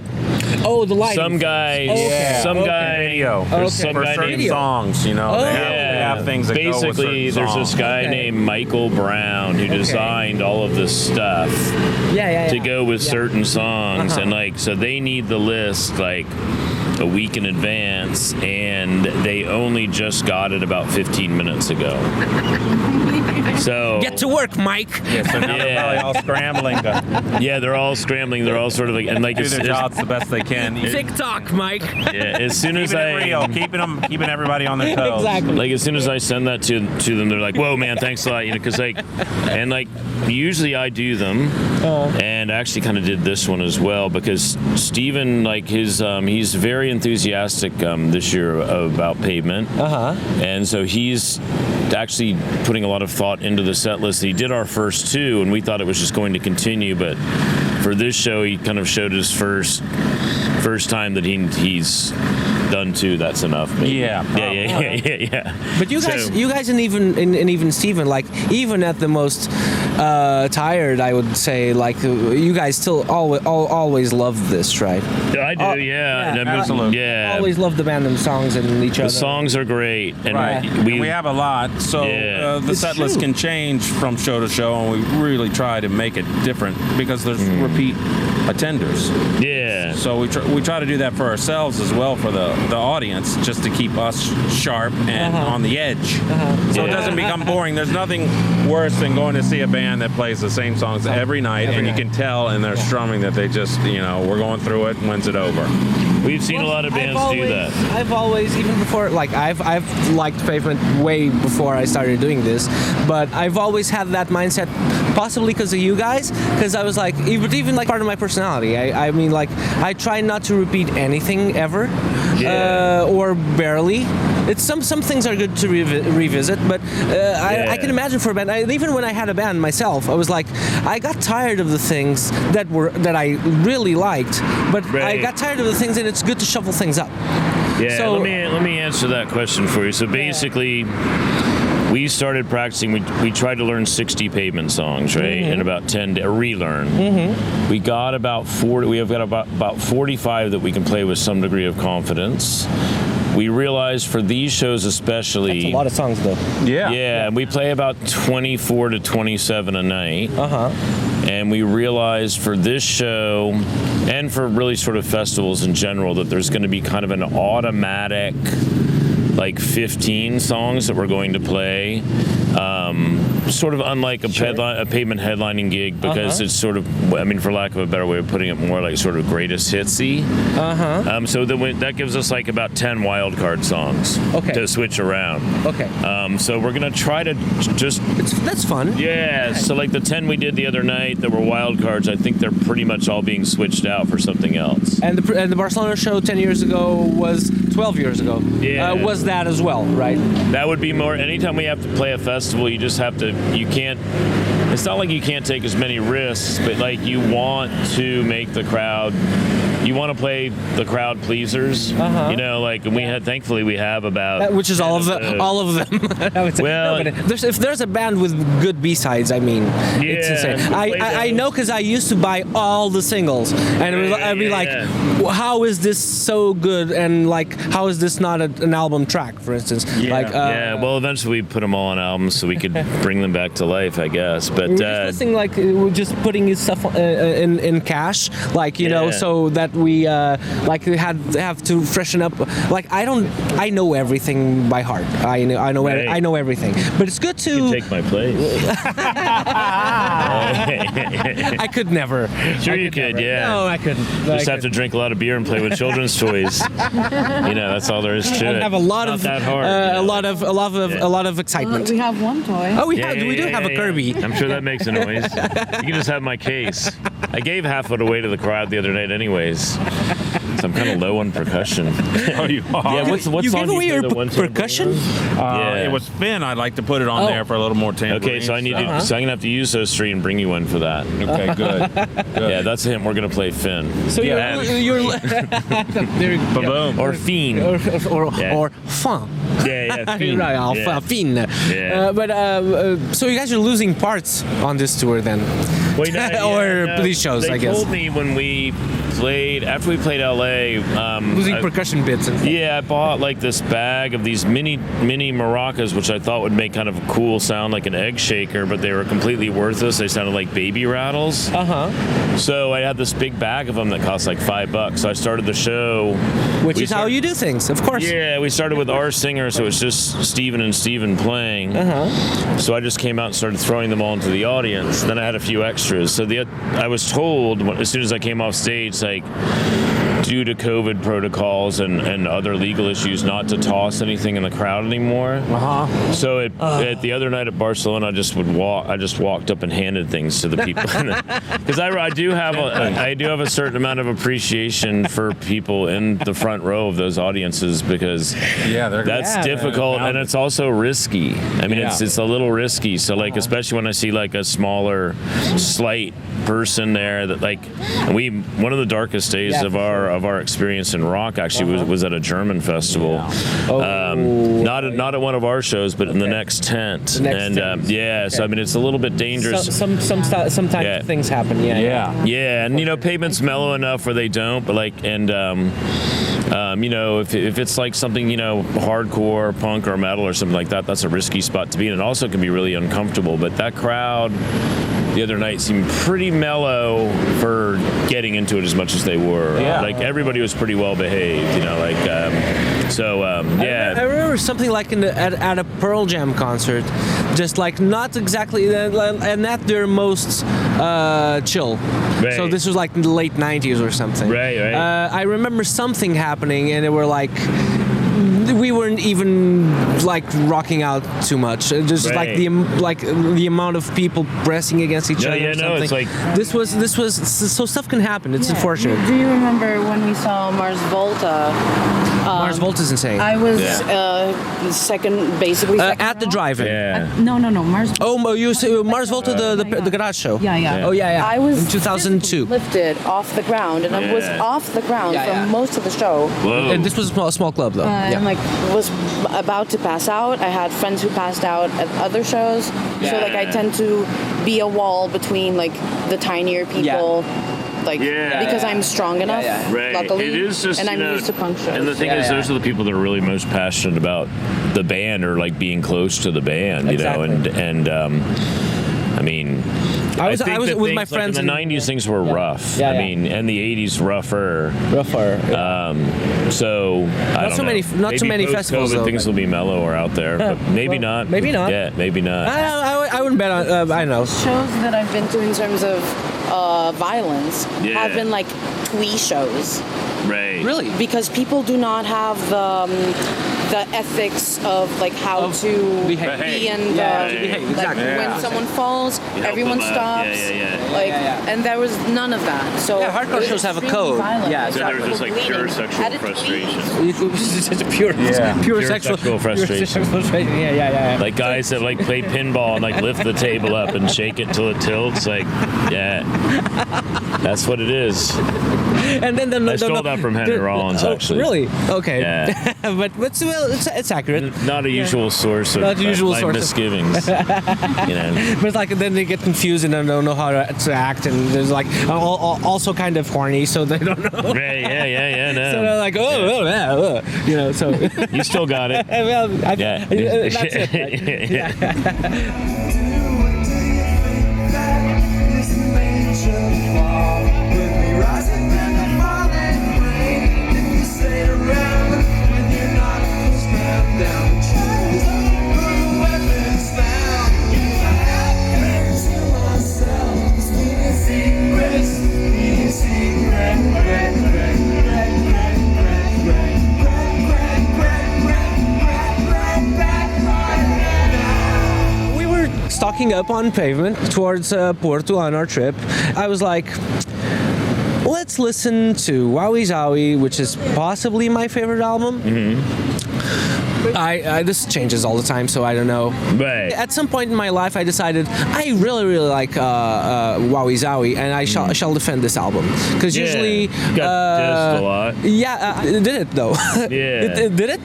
[SPEAKER 2] Oh, the lighting.
[SPEAKER 1] some guy,
[SPEAKER 2] Okay.
[SPEAKER 1] some
[SPEAKER 2] Okay.
[SPEAKER 1] guy,
[SPEAKER 3] Video.
[SPEAKER 1] there's some
[SPEAKER 3] For
[SPEAKER 1] guy
[SPEAKER 3] certain
[SPEAKER 1] named
[SPEAKER 3] songs, they
[SPEAKER 1] Yeah,
[SPEAKER 3] have things that go with
[SPEAKER 1] basically,
[SPEAKER 3] certain
[SPEAKER 1] there's
[SPEAKER 3] songs.
[SPEAKER 1] this guy
[SPEAKER 2] Okay.
[SPEAKER 1] named Michael Brown who designed all of this stuff
[SPEAKER 2] Yeah.
[SPEAKER 1] to go with certain songs, and like, so they need the list like a week in advance, and they only just got it about 15 minutes ago. So
[SPEAKER 2] Get to work, Mike.
[SPEAKER 3] So now they're probably all scrambling to
[SPEAKER 1] yeah, they're all scrambling. They're all sort of like, and like
[SPEAKER 3] do their jobs the best they can.
[SPEAKER 2] TikTok, Mike.
[SPEAKER 1] as soon as
[SPEAKER 3] Keeping it
[SPEAKER 1] I
[SPEAKER 3] real, keeping everybody on their toes.
[SPEAKER 2] Exactly.
[SPEAKER 1] like as soon as I send that to them, they're like, "Whoa, man, thanks a lot," because like, and like usually I do them, and I actually kind of did this one as well, because Steven, like he's very enthusiastic this year about Pavement, and so he's actually putting a lot of thought into the set list. He did our first two, and we thought it was just going to continue, but for this show, he kind of showed his first time that he's done two. That's enough. Maybe.
[SPEAKER 3] Yeah.
[SPEAKER 1] Yeah.
[SPEAKER 2] But you guys, and even Steven, like even at the most tired, I would say, like you guys still always love this, right?
[SPEAKER 1] I do. Yeah. And I'm-
[SPEAKER 3] absolutely.
[SPEAKER 1] Yeah.
[SPEAKER 2] Always love the band and songs and each
[SPEAKER 1] The
[SPEAKER 2] other.
[SPEAKER 1] songs are great, and
[SPEAKER 3] Right.
[SPEAKER 1] we
[SPEAKER 3] We have a lot, so
[SPEAKER 1] Yeah.
[SPEAKER 3] the
[SPEAKER 2] It's
[SPEAKER 3] set list
[SPEAKER 2] true.
[SPEAKER 3] can change from show to show, and we really try to make it different because there's repeat attenders.
[SPEAKER 1] Yeah.
[SPEAKER 3] So we try to do that for ourselves as well, for the audience, just to keep us sharp and on the edge. So it doesn't become boring. There's nothing worse than going to see a band band that plays the same songs every night, and you can tell in their strumming that they just, we're going through it, when's it over?
[SPEAKER 1] We've seen a lot of bands do that.
[SPEAKER 2] I've always, even before, like I've liked Pavement way before I started doing this, but I've always had that mindset, possibly because of you guys, because I was like, even like part of my personality. I mean, like I try not to repeat anything ever, or barely. It's some things are good to revisit, but I can imagine for a band. Even when I had a band myself, I was like, I got tired of the things that I really liked, but I got tired of the things, and it's good to shuffle things up.
[SPEAKER 1] Yeah,
[SPEAKER 2] So,
[SPEAKER 1] let me answer that question for you. So basically, we started practicing. We tried to learn 60 Pavement songs, right? In about 10 days, relearn. We got about 40. We have got about 45 that we can play with some degree of confidence. We realized for these shows especially...
[SPEAKER 2] That's a lot of songs, though.
[SPEAKER 1] Yeah, we play about 24 to 27 a night. And we realized for this show, and for really sort of festivals in general, that there's going to be kind of an automatic, like 15 songs that we're going to play. Sort of unlike a Pavement headlining gig, because it's sort of, I mean, for lack of a better way of putting it, more like sort of greatest hitsy. So that gives us like about 10 wild card songs to switch around. So we're gonna try to just.
[SPEAKER 2] That's fun.
[SPEAKER 1] Yeah. So like the 10 we did the other night that were wild cards, I think they're pretty much all being switched out for something else.
[SPEAKER 2] And the Barcelona show 10 years ago was 12 years ago. Was that as well, right?
[SPEAKER 1] That would be more. Anytime we have to play a festival, you just have to. You can't. It's not like you can't take as many risks, but like you want to make the crowd. You want to play the crowd pleasers, like we had. Thankfully, we have about
[SPEAKER 2] which is all of them. I would say.
[SPEAKER 1] Well,
[SPEAKER 2] no, but if there's a band with good B-sides, I mean, it's insane. I know, because I used to buy all the singles, and I'd be like, how is this so good, and like, how is this not an album track, for instance? Well,
[SPEAKER 1] eventually we put them all on albums so we could bring them back to life, I guess. But
[SPEAKER 2] we're just listening, like we're just putting his stuff in cache, like so that we have to freshen up. Like I know everything by heart. I know everything. But it's good to
[SPEAKER 1] you take my place.
[SPEAKER 2] I could never.
[SPEAKER 1] Sure, you could. Never. Yeah.
[SPEAKER 2] No, I couldn't.
[SPEAKER 1] Just have to drink a lot of beer and play with children's toys. That's all there is to it.
[SPEAKER 2] And have a lot
[SPEAKER 1] Not
[SPEAKER 2] of
[SPEAKER 1] that hard,
[SPEAKER 2] a lot of excitement.
[SPEAKER 4] We have one toy.
[SPEAKER 2] Oh, we do have a Kirby.
[SPEAKER 1] I'm sure that makes a noise. You can just have my case. I gave half of it away to the crowd the other night anyways. So I'm kind of low on percussion.
[SPEAKER 3] Oh, you are?
[SPEAKER 1] Yeah, what
[SPEAKER 2] you
[SPEAKER 1] song
[SPEAKER 2] gave away your percussion?
[SPEAKER 3] It was Finn. I'd like to put it on there for a little more tambourine.
[SPEAKER 1] Okay, so I'm gonna have to use those three and bring you one for that.
[SPEAKER 3] Okay, good.
[SPEAKER 1] Yeah, that's a hint. We're gonna play Finn.
[SPEAKER 2] So you're
[SPEAKER 1] Ba-boom. Or Fiend.
[SPEAKER 2] Or Fin.
[SPEAKER 1] Yeah.
[SPEAKER 2] Fin. Right, Fin.
[SPEAKER 1] Yeah.
[SPEAKER 2] But so you guys are losing parts on this tour then? Or these shows, I guess.
[SPEAKER 1] They told me when we played, after we played LA,
[SPEAKER 2] losing percussion bits and stuff.
[SPEAKER 1] Yeah, I bought like this bag of these mini maracas, which I thought would make kind of a cool sound, like an egg shaker, but they were completely worthless. They sounded like baby rattles. So I had this big bag of them that cost like $5. So I started the show,
[SPEAKER 2] which is how you do things, of course.
[SPEAKER 1] Yeah, we started with our singer, so it's just Steven and Steven playing. So I just came out and started throwing them all into the audience. Then I had a few extras. So I was told as soon as I came off stage, like, due to COVID protocols and other legal issues, not to toss anything in the crowd anymore. So at the other night at Barcelona, I just walked up and handed things to the people, because I do have a certain amount of appreciation for people in the front row of those audiences, because that's difficult and it's also risky. I mean, it's a little risky. So like, especially when I see like a smaller, slight person there, that like, one of the darkest days of our experience in rock actually was at a German festival. Not at one of our shows, but in the next tent. So I mean, it's a little bit dangerous.
[SPEAKER 2] Sometimes things happen.
[SPEAKER 1] And Pavement's mellow enough where they don't, but like, and if it's like something, hardcore punk or metal or something like that, that's a risky spot to be in. It also can be really uncomfortable, but that crowd, the other night seemed pretty mellow for getting into it as much as they were.
[SPEAKER 3] Yeah.
[SPEAKER 1] Like everybody was pretty well behaved, you know. Like
[SPEAKER 2] I remember something like at a Pearl Jam concert, just like not exactly, and at their most chill.
[SPEAKER 1] Right.
[SPEAKER 2] So this was like in the late 90s or something.
[SPEAKER 1] Right.
[SPEAKER 2] I remember something happening, and they were like, we weren't even like rocking out too much. Just
[SPEAKER 1] Right.
[SPEAKER 2] like the amount of people pressing against each other.
[SPEAKER 1] Yeah,
[SPEAKER 2] or
[SPEAKER 1] no,
[SPEAKER 2] something.
[SPEAKER 1] it's like
[SPEAKER 2] this was so stuff can happen. It's unfortunate.
[SPEAKER 4] Do you remember when we saw Mars Volta?
[SPEAKER 2] Mars Volta is insane.
[SPEAKER 4] I was second
[SPEAKER 2] At the
[SPEAKER 4] row.
[SPEAKER 2] drive-in.
[SPEAKER 1] yeah.
[SPEAKER 4] No, Mars.
[SPEAKER 2] Oh, you say Mars Volta, the garage show.
[SPEAKER 4] Yeah.
[SPEAKER 2] Oh yeah.
[SPEAKER 4] I was
[SPEAKER 2] in 2002.
[SPEAKER 4] lifted off the ground, and I was
[SPEAKER 1] Yeah.
[SPEAKER 4] off the ground
[SPEAKER 2] Yeah,
[SPEAKER 4] for
[SPEAKER 2] yeah.
[SPEAKER 4] most of the show.
[SPEAKER 1] Whoa.
[SPEAKER 2] And this was a small club though.
[SPEAKER 4] And like was about to pass out. I had friends who passed out at other shows, so like I tend to be a wall between like the tinier people. Like
[SPEAKER 1] Yeah.
[SPEAKER 4] because I'm strong enough,
[SPEAKER 1] Right.
[SPEAKER 4] luckily,
[SPEAKER 1] It is just,
[SPEAKER 4] and I'm
[SPEAKER 1] you know,
[SPEAKER 4] used to punk shows.
[SPEAKER 1] And the thing is, those are the people that are really most passionate about the band or like being close to the band, you know. And I mean,
[SPEAKER 2] I was
[SPEAKER 1] think that
[SPEAKER 2] with my
[SPEAKER 1] things, like,
[SPEAKER 2] friends
[SPEAKER 1] in the
[SPEAKER 2] in-
[SPEAKER 1] '90s. Things were rough.
[SPEAKER 2] Yeah,
[SPEAKER 1] I
[SPEAKER 2] yeah.
[SPEAKER 1] mean, and the '80s rougher. So I don't
[SPEAKER 2] so
[SPEAKER 1] know.
[SPEAKER 2] many- not too
[SPEAKER 1] Maybe
[SPEAKER 2] many festivals,
[SPEAKER 1] post-COVID,
[SPEAKER 2] though.
[SPEAKER 1] things will be mellower out there, but maybe
[SPEAKER 2] well,
[SPEAKER 1] not.
[SPEAKER 2] maybe not.
[SPEAKER 1] Yeah, maybe not.
[SPEAKER 2] I wouldn't bet on. I know.
[SPEAKER 4] shows that I've been to in terms of violence
[SPEAKER 1] Yeah.
[SPEAKER 4] have been like twee shows.
[SPEAKER 1] Right.
[SPEAKER 2] Really?
[SPEAKER 4] Because people do not have the ethics of like how
[SPEAKER 2] Of
[SPEAKER 4] to
[SPEAKER 2] behave.
[SPEAKER 4] be and
[SPEAKER 2] Yeah,
[SPEAKER 1] to behave,
[SPEAKER 4] like
[SPEAKER 2] exactly.
[SPEAKER 4] when
[SPEAKER 1] Yeah.
[SPEAKER 4] someone falls,
[SPEAKER 1] You help
[SPEAKER 4] everyone
[SPEAKER 1] them up.
[SPEAKER 4] stops.
[SPEAKER 1] Yeah.
[SPEAKER 4] Like,
[SPEAKER 2] Yeah.
[SPEAKER 4] and there was none of that. So
[SPEAKER 2] Yeah, hardcore
[SPEAKER 4] it was
[SPEAKER 2] shows have a
[SPEAKER 4] extremely
[SPEAKER 2] code.
[SPEAKER 4] violent.
[SPEAKER 2] Yeah,
[SPEAKER 1] So there was just like
[SPEAKER 4] Bleeding.
[SPEAKER 1] pure sexual
[SPEAKER 4] At a
[SPEAKER 1] frustration.
[SPEAKER 2] It's just pure, pure
[SPEAKER 1] sexual frustration.
[SPEAKER 2] Pure sexual frustration. Yeah.
[SPEAKER 1] Like guys that like play pinball and like lift the table up and shake it till it tilts. Like, yeah, that's what it is.
[SPEAKER 2] And then
[SPEAKER 1] I stole that from Henry Rollins, actually.
[SPEAKER 2] Really? Okay.
[SPEAKER 1] Yeah.
[SPEAKER 2] but it's accurate.
[SPEAKER 1] Not a usual source of
[SPEAKER 2] Not a usual
[SPEAKER 1] my
[SPEAKER 2] source of-
[SPEAKER 1] misgivings. You know.
[SPEAKER 2] But it's like then they get confused and don't know how to act, and there's like also kind of horny, so they don't know.
[SPEAKER 1] Right, yeah, no.
[SPEAKER 2] So they're like, you know. So
[SPEAKER 1] You still got it.
[SPEAKER 2] well,
[SPEAKER 1] Yeah.
[SPEAKER 2] that's it. Right? Yeah. We were stocking up on Pavement towards Porto on our trip. I was like, let's listen to Wowee Zowee, which is possibly my favorite album. I this changes all the time, so I don't know.
[SPEAKER 1] Right.
[SPEAKER 2] At some point in my life, I decided I really like Wowee Zowee, and I shall defend this album because
[SPEAKER 1] Yeah.
[SPEAKER 2] usually
[SPEAKER 1] Got dissed a lot.
[SPEAKER 2] Yeah, it did it though.
[SPEAKER 1] Yeah.
[SPEAKER 2] it did it.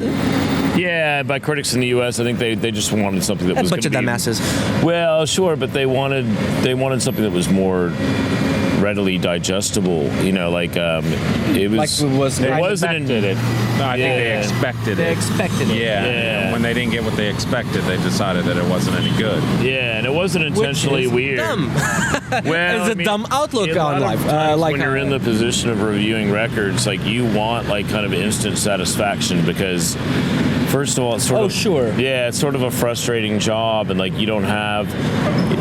[SPEAKER 1] Yeah, by critics in the U.S., I think they just wanted something that
[SPEAKER 2] A
[SPEAKER 1] was
[SPEAKER 2] bunch of
[SPEAKER 1] gonna be-
[SPEAKER 2] dumbasses.
[SPEAKER 1] Well, sure, but they wanted something that was more readily digestible. You know, like it was.
[SPEAKER 2] Like it was-
[SPEAKER 1] It
[SPEAKER 2] They
[SPEAKER 1] wasn't.
[SPEAKER 3] expected it. No, I think they
[SPEAKER 1] Yeah.
[SPEAKER 3] expected
[SPEAKER 2] They
[SPEAKER 3] it.
[SPEAKER 2] expected it.
[SPEAKER 3] Yeah.
[SPEAKER 1] Yeah.
[SPEAKER 3] And when they didn't get what they expected, they decided that it wasn't any good.
[SPEAKER 1] Yeah, and it wasn't intentionally
[SPEAKER 2] Which is
[SPEAKER 1] weird.
[SPEAKER 2] Dumb.
[SPEAKER 1] Well,
[SPEAKER 2] It's a
[SPEAKER 1] I mean,
[SPEAKER 2] dumb outlook
[SPEAKER 1] a lot
[SPEAKER 2] on
[SPEAKER 1] of
[SPEAKER 2] life.
[SPEAKER 1] times
[SPEAKER 2] Like
[SPEAKER 1] when you're in the position of reviewing records, like you want like kind of instant satisfaction because. First of all, it's sort
[SPEAKER 2] Oh,
[SPEAKER 1] of
[SPEAKER 2] sure.
[SPEAKER 1] Yeah, it's sort of a frustrating job, and like you don't have.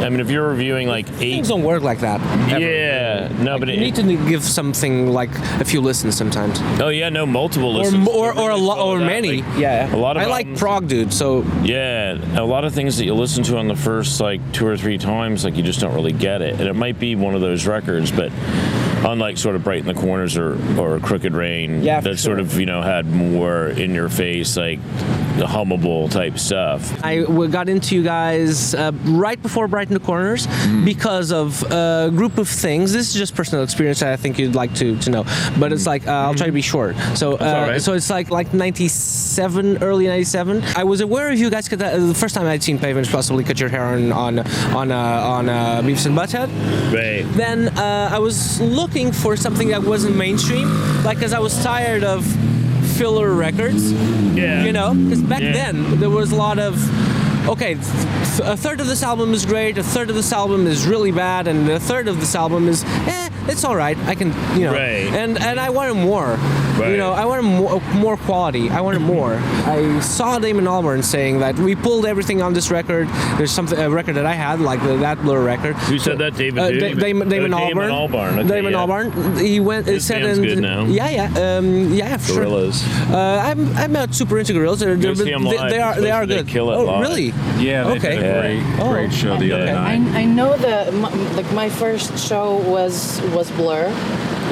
[SPEAKER 1] I mean, if you're reviewing like eight,
[SPEAKER 2] Things don't work like that. ever.
[SPEAKER 1] yeah, no, but
[SPEAKER 2] You need to give something like a few listens sometimes,
[SPEAKER 1] Oh yeah, no, multiple
[SPEAKER 2] or
[SPEAKER 1] listens.
[SPEAKER 2] or a lot or
[SPEAKER 1] That,
[SPEAKER 2] many.
[SPEAKER 1] like,
[SPEAKER 2] Yeah,
[SPEAKER 1] a lot of
[SPEAKER 2] I like
[SPEAKER 1] albums-
[SPEAKER 2] prog, dude. So
[SPEAKER 1] Yeah, a lot of things that you listen to on the first like 2 or 3 times, like you just don't really get it, and it might be one of those records, but. Unlike sort of Bright in the Corners or Crooked Rain,
[SPEAKER 2] Yeah, for
[SPEAKER 1] that sort
[SPEAKER 2] sure.
[SPEAKER 1] of had more in your face like hummable type stuff.
[SPEAKER 2] I got into you guys right before Bright in the Corners because of a group of things. This is just personal experience that I think you'd like to know. But it's like I'll try to be short. So
[SPEAKER 1] all right.
[SPEAKER 2] so it's like 97, early 97. I was aware of you guys because the first time I'd seen Pavement possibly cut your hair on Beavis and Butthead.
[SPEAKER 1] Right.
[SPEAKER 2] Then I was looking for something that wasn't mainstream, like because I was tired of filler records.
[SPEAKER 1] Yeah.
[SPEAKER 2] You know, because back
[SPEAKER 1] Yeah.
[SPEAKER 2] then there was a lot of okay, a third of this album is great, a third of this album is really bad, and a third of this album is, it's all right. I can,
[SPEAKER 1] Right.
[SPEAKER 2] and I wanted more.
[SPEAKER 1] Right.
[SPEAKER 2] I wanted more quality. I wanted more. I saw Damon Albarn saying that we pulled everything on this record. There's a record that I had, like that Blur record.
[SPEAKER 1] Who said that? David? Who?
[SPEAKER 2] Damon Albarn.
[SPEAKER 1] Albarn. Okay,
[SPEAKER 2] Damon
[SPEAKER 1] yeah.
[SPEAKER 2] Albarn. He went.
[SPEAKER 1] His
[SPEAKER 2] said
[SPEAKER 1] band's good now.
[SPEAKER 2] Yeah, for sure.
[SPEAKER 1] Gorillas.
[SPEAKER 2] I'm not super into Gorillas.
[SPEAKER 1] Go see 'em live.
[SPEAKER 2] They are good.
[SPEAKER 1] Kill it
[SPEAKER 2] Oh,
[SPEAKER 1] live.
[SPEAKER 2] really?
[SPEAKER 3] Yeah, they
[SPEAKER 2] Okay.
[SPEAKER 3] did a great show the other night.
[SPEAKER 4] I know my first show was Blur.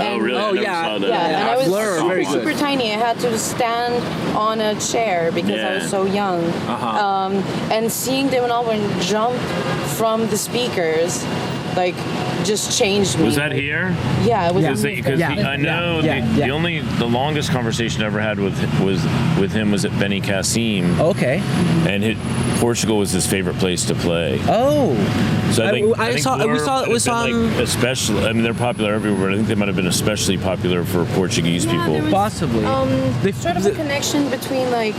[SPEAKER 1] Oh, really?
[SPEAKER 2] Oh,
[SPEAKER 1] I never
[SPEAKER 2] yeah.
[SPEAKER 1] saw that.
[SPEAKER 4] Yeah, and I was
[SPEAKER 2] Blur are very
[SPEAKER 4] super
[SPEAKER 2] good.
[SPEAKER 4] tiny. I had to stand on a chair because I was
[SPEAKER 1] Yeah.
[SPEAKER 4] so young. And seeing Damon Albarn jump from the speakers, like, just changed me.
[SPEAKER 1] Was that here?
[SPEAKER 4] Yeah, it was.
[SPEAKER 1] Because I know the longest conversation I ever had with him was at Benny Cassim,
[SPEAKER 2] Okay.
[SPEAKER 1] and Portugal was his favorite place to play.
[SPEAKER 2] Oh.
[SPEAKER 1] So I think
[SPEAKER 2] we saw
[SPEAKER 1] Blur might have
[SPEAKER 2] him.
[SPEAKER 1] been, like, especially. I mean, they're popular everywhere. But I think they might have been especially popular for Portuguese people.
[SPEAKER 4] there was,
[SPEAKER 2] Possibly. They-
[SPEAKER 4] sort of a connection between, like,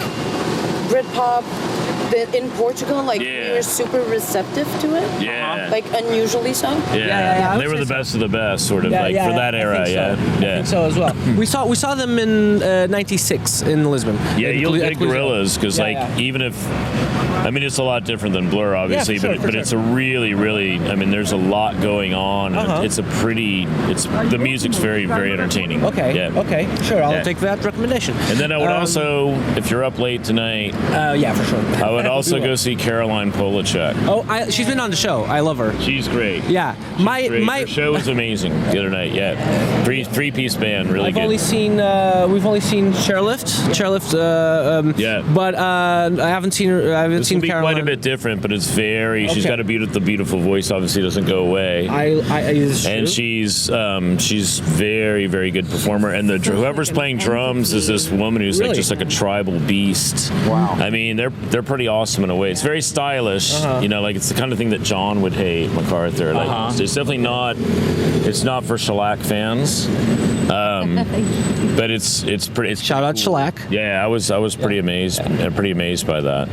[SPEAKER 4] Britpop in Portugal. Like, we were super receptive to it.
[SPEAKER 1] Yeah.
[SPEAKER 4] Like, unusually so.
[SPEAKER 2] yeah, I
[SPEAKER 1] They
[SPEAKER 2] would
[SPEAKER 1] were the
[SPEAKER 2] say so.
[SPEAKER 1] best of the best, sort of, like, for that
[SPEAKER 2] I
[SPEAKER 1] era.
[SPEAKER 2] think so.
[SPEAKER 1] Yeah.
[SPEAKER 2] I think so as well. we saw them in '96 in Lisbon.
[SPEAKER 1] Yeah,
[SPEAKER 2] At
[SPEAKER 1] you'll
[SPEAKER 2] Clu-
[SPEAKER 1] dig
[SPEAKER 2] at Cluj-
[SPEAKER 1] Gorillas because,
[SPEAKER 2] Yeah,
[SPEAKER 1] like,
[SPEAKER 2] yeah.
[SPEAKER 1] even if, I mean, it's a lot different than Blur, obviously,
[SPEAKER 2] for
[SPEAKER 1] but
[SPEAKER 2] sure.
[SPEAKER 1] it's a really, really, I mean, there's a lot going on. And it's the music's very, very entertaining.
[SPEAKER 2] Okay.
[SPEAKER 1] Yeah.
[SPEAKER 2] Okay. Sure. I'll
[SPEAKER 1] Yeah.
[SPEAKER 2] take that recommendation.
[SPEAKER 1] And then I would also, if you're up late tonight,
[SPEAKER 2] Yeah, for sure.
[SPEAKER 1] I would also go see Caroline Polachek.
[SPEAKER 2] Oh, she's been on the show. I love her.
[SPEAKER 1] She's great.
[SPEAKER 2] Yeah.
[SPEAKER 1] Great. Her show was amazing the other night. Yeah, three-piece band, really
[SPEAKER 2] I've
[SPEAKER 1] good.
[SPEAKER 2] only seen we've only seen Chairlift,
[SPEAKER 1] Yeah.
[SPEAKER 2] but I haven't seen her. I haven't
[SPEAKER 1] This
[SPEAKER 2] seen
[SPEAKER 1] will be
[SPEAKER 2] Caroline.
[SPEAKER 1] quite a bit different, but it's very. She's
[SPEAKER 2] Okay.
[SPEAKER 1] got a beautiful voice. Obviously, doesn't go away.
[SPEAKER 2] It's
[SPEAKER 1] And
[SPEAKER 2] true.
[SPEAKER 1] she's very, very good performer. And whoever's playing drums is this woman who's like
[SPEAKER 2] Really?
[SPEAKER 1] just like a tribal beast.
[SPEAKER 2] Wow.
[SPEAKER 1] I mean, they're pretty awesome in a way. It's very stylish. Like it's the kind of thing that John would hate, MacArthur. Like it's definitely not. It's not for shellac fans. But it's pretty. It's
[SPEAKER 2] Shout out
[SPEAKER 1] pretty cool.
[SPEAKER 2] Shellac.
[SPEAKER 1] Yeah, I was pretty amazed. Pretty amazed by that.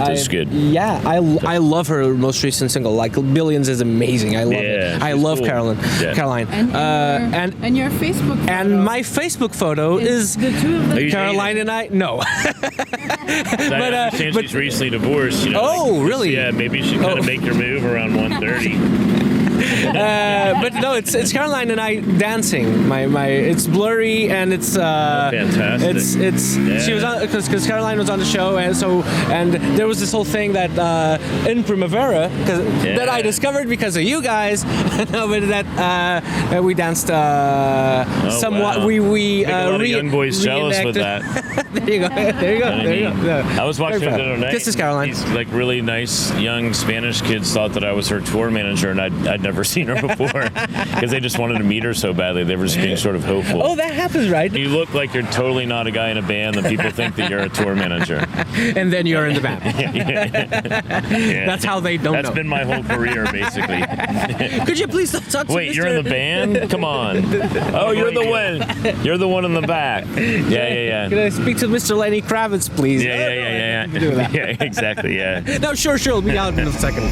[SPEAKER 1] It's good.
[SPEAKER 2] Yeah, I love her most recent single. Like Billions is amazing. I love
[SPEAKER 1] Yeah,
[SPEAKER 2] it. I
[SPEAKER 1] she's
[SPEAKER 2] love
[SPEAKER 1] cool.
[SPEAKER 2] Caroline.
[SPEAKER 1] Yeah.
[SPEAKER 2] Caroline.
[SPEAKER 6] And your Facebook photo.
[SPEAKER 2] And my Facebook photo is
[SPEAKER 6] the two of them.
[SPEAKER 1] Are you
[SPEAKER 2] Caroline
[SPEAKER 1] dating?
[SPEAKER 2] and I. No.
[SPEAKER 1] I understand she's recently divorced.
[SPEAKER 2] Oh,
[SPEAKER 1] like,
[SPEAKER 2] really?
[SPEAKER 1] Yeah, maybe you should kind of make your move around 1:30.
[SPEAKER 2] But no, it's Caroline and I dancing. It's blurry and it's
[SPEAKER 1] Fantastic.
[SPEAKER 2] It's she was on because Caroline was on the show and there was this whole thing that in Primavera that I discovered because of you guys. No, but that we danced somewhat.
[SPEAKER 1] Wow.
[SPEAKER 2] We
[SPEAKER 1] Make a lot of young boys jealous with
[SPEAKER 2] reenacted-
[SPEAKER 1] that.
[SPEAKER 2] There you go. There you go.
[SPEAKER 1] I
[SPEAKER 2] There you
[SPEAKER 1] mean,
[SPEAKER 2] go. Yeah.
[SPEAKER 1] I was watching
[SPEAKER 2] Very
[SPEAKER 1] it
[SPEAKER 2] proud.
[SPEAKER 1] the other night.
[SPEAKER 2] Kisses, Caroline.
[SPEAKER 1] These like really nice young Spanish kids thought that I was her tour manager, and I'd never seen her before because they just wanted to meet her so badly. They were just being sort of hopeful.
[SPEAKER 2] Oh, that happens, right?
[SPEAKER 1] You look like you're totally not a guy in a band, and people think that you're a tour manager.
[SPEAKER 2] And then you're in the band.
[SPEAKER 1] Yeah.
[SPEAKER 2] That's how they don't
[SPEAKER 1] That's
[SPEAKER 2] know.
[SPEAKER 1] been my whole career, basically.
[SPEAKER 2] Could you please stop talking to
[SPEAKER 1] Wait, you're in the band? Come on. Oh, you're the one. You're the one in the back. Yeah.
[SPEAKER 2] Can I speak to Mr. Lenny Kravitz, please?
[SPEAKER 1] Yeah.
[SPEAKER 2] Do that.
[SPEAKER 1] Yeah, exactly. Yeah.
[SPEAKER 2] No, sure. We'll be out in a second.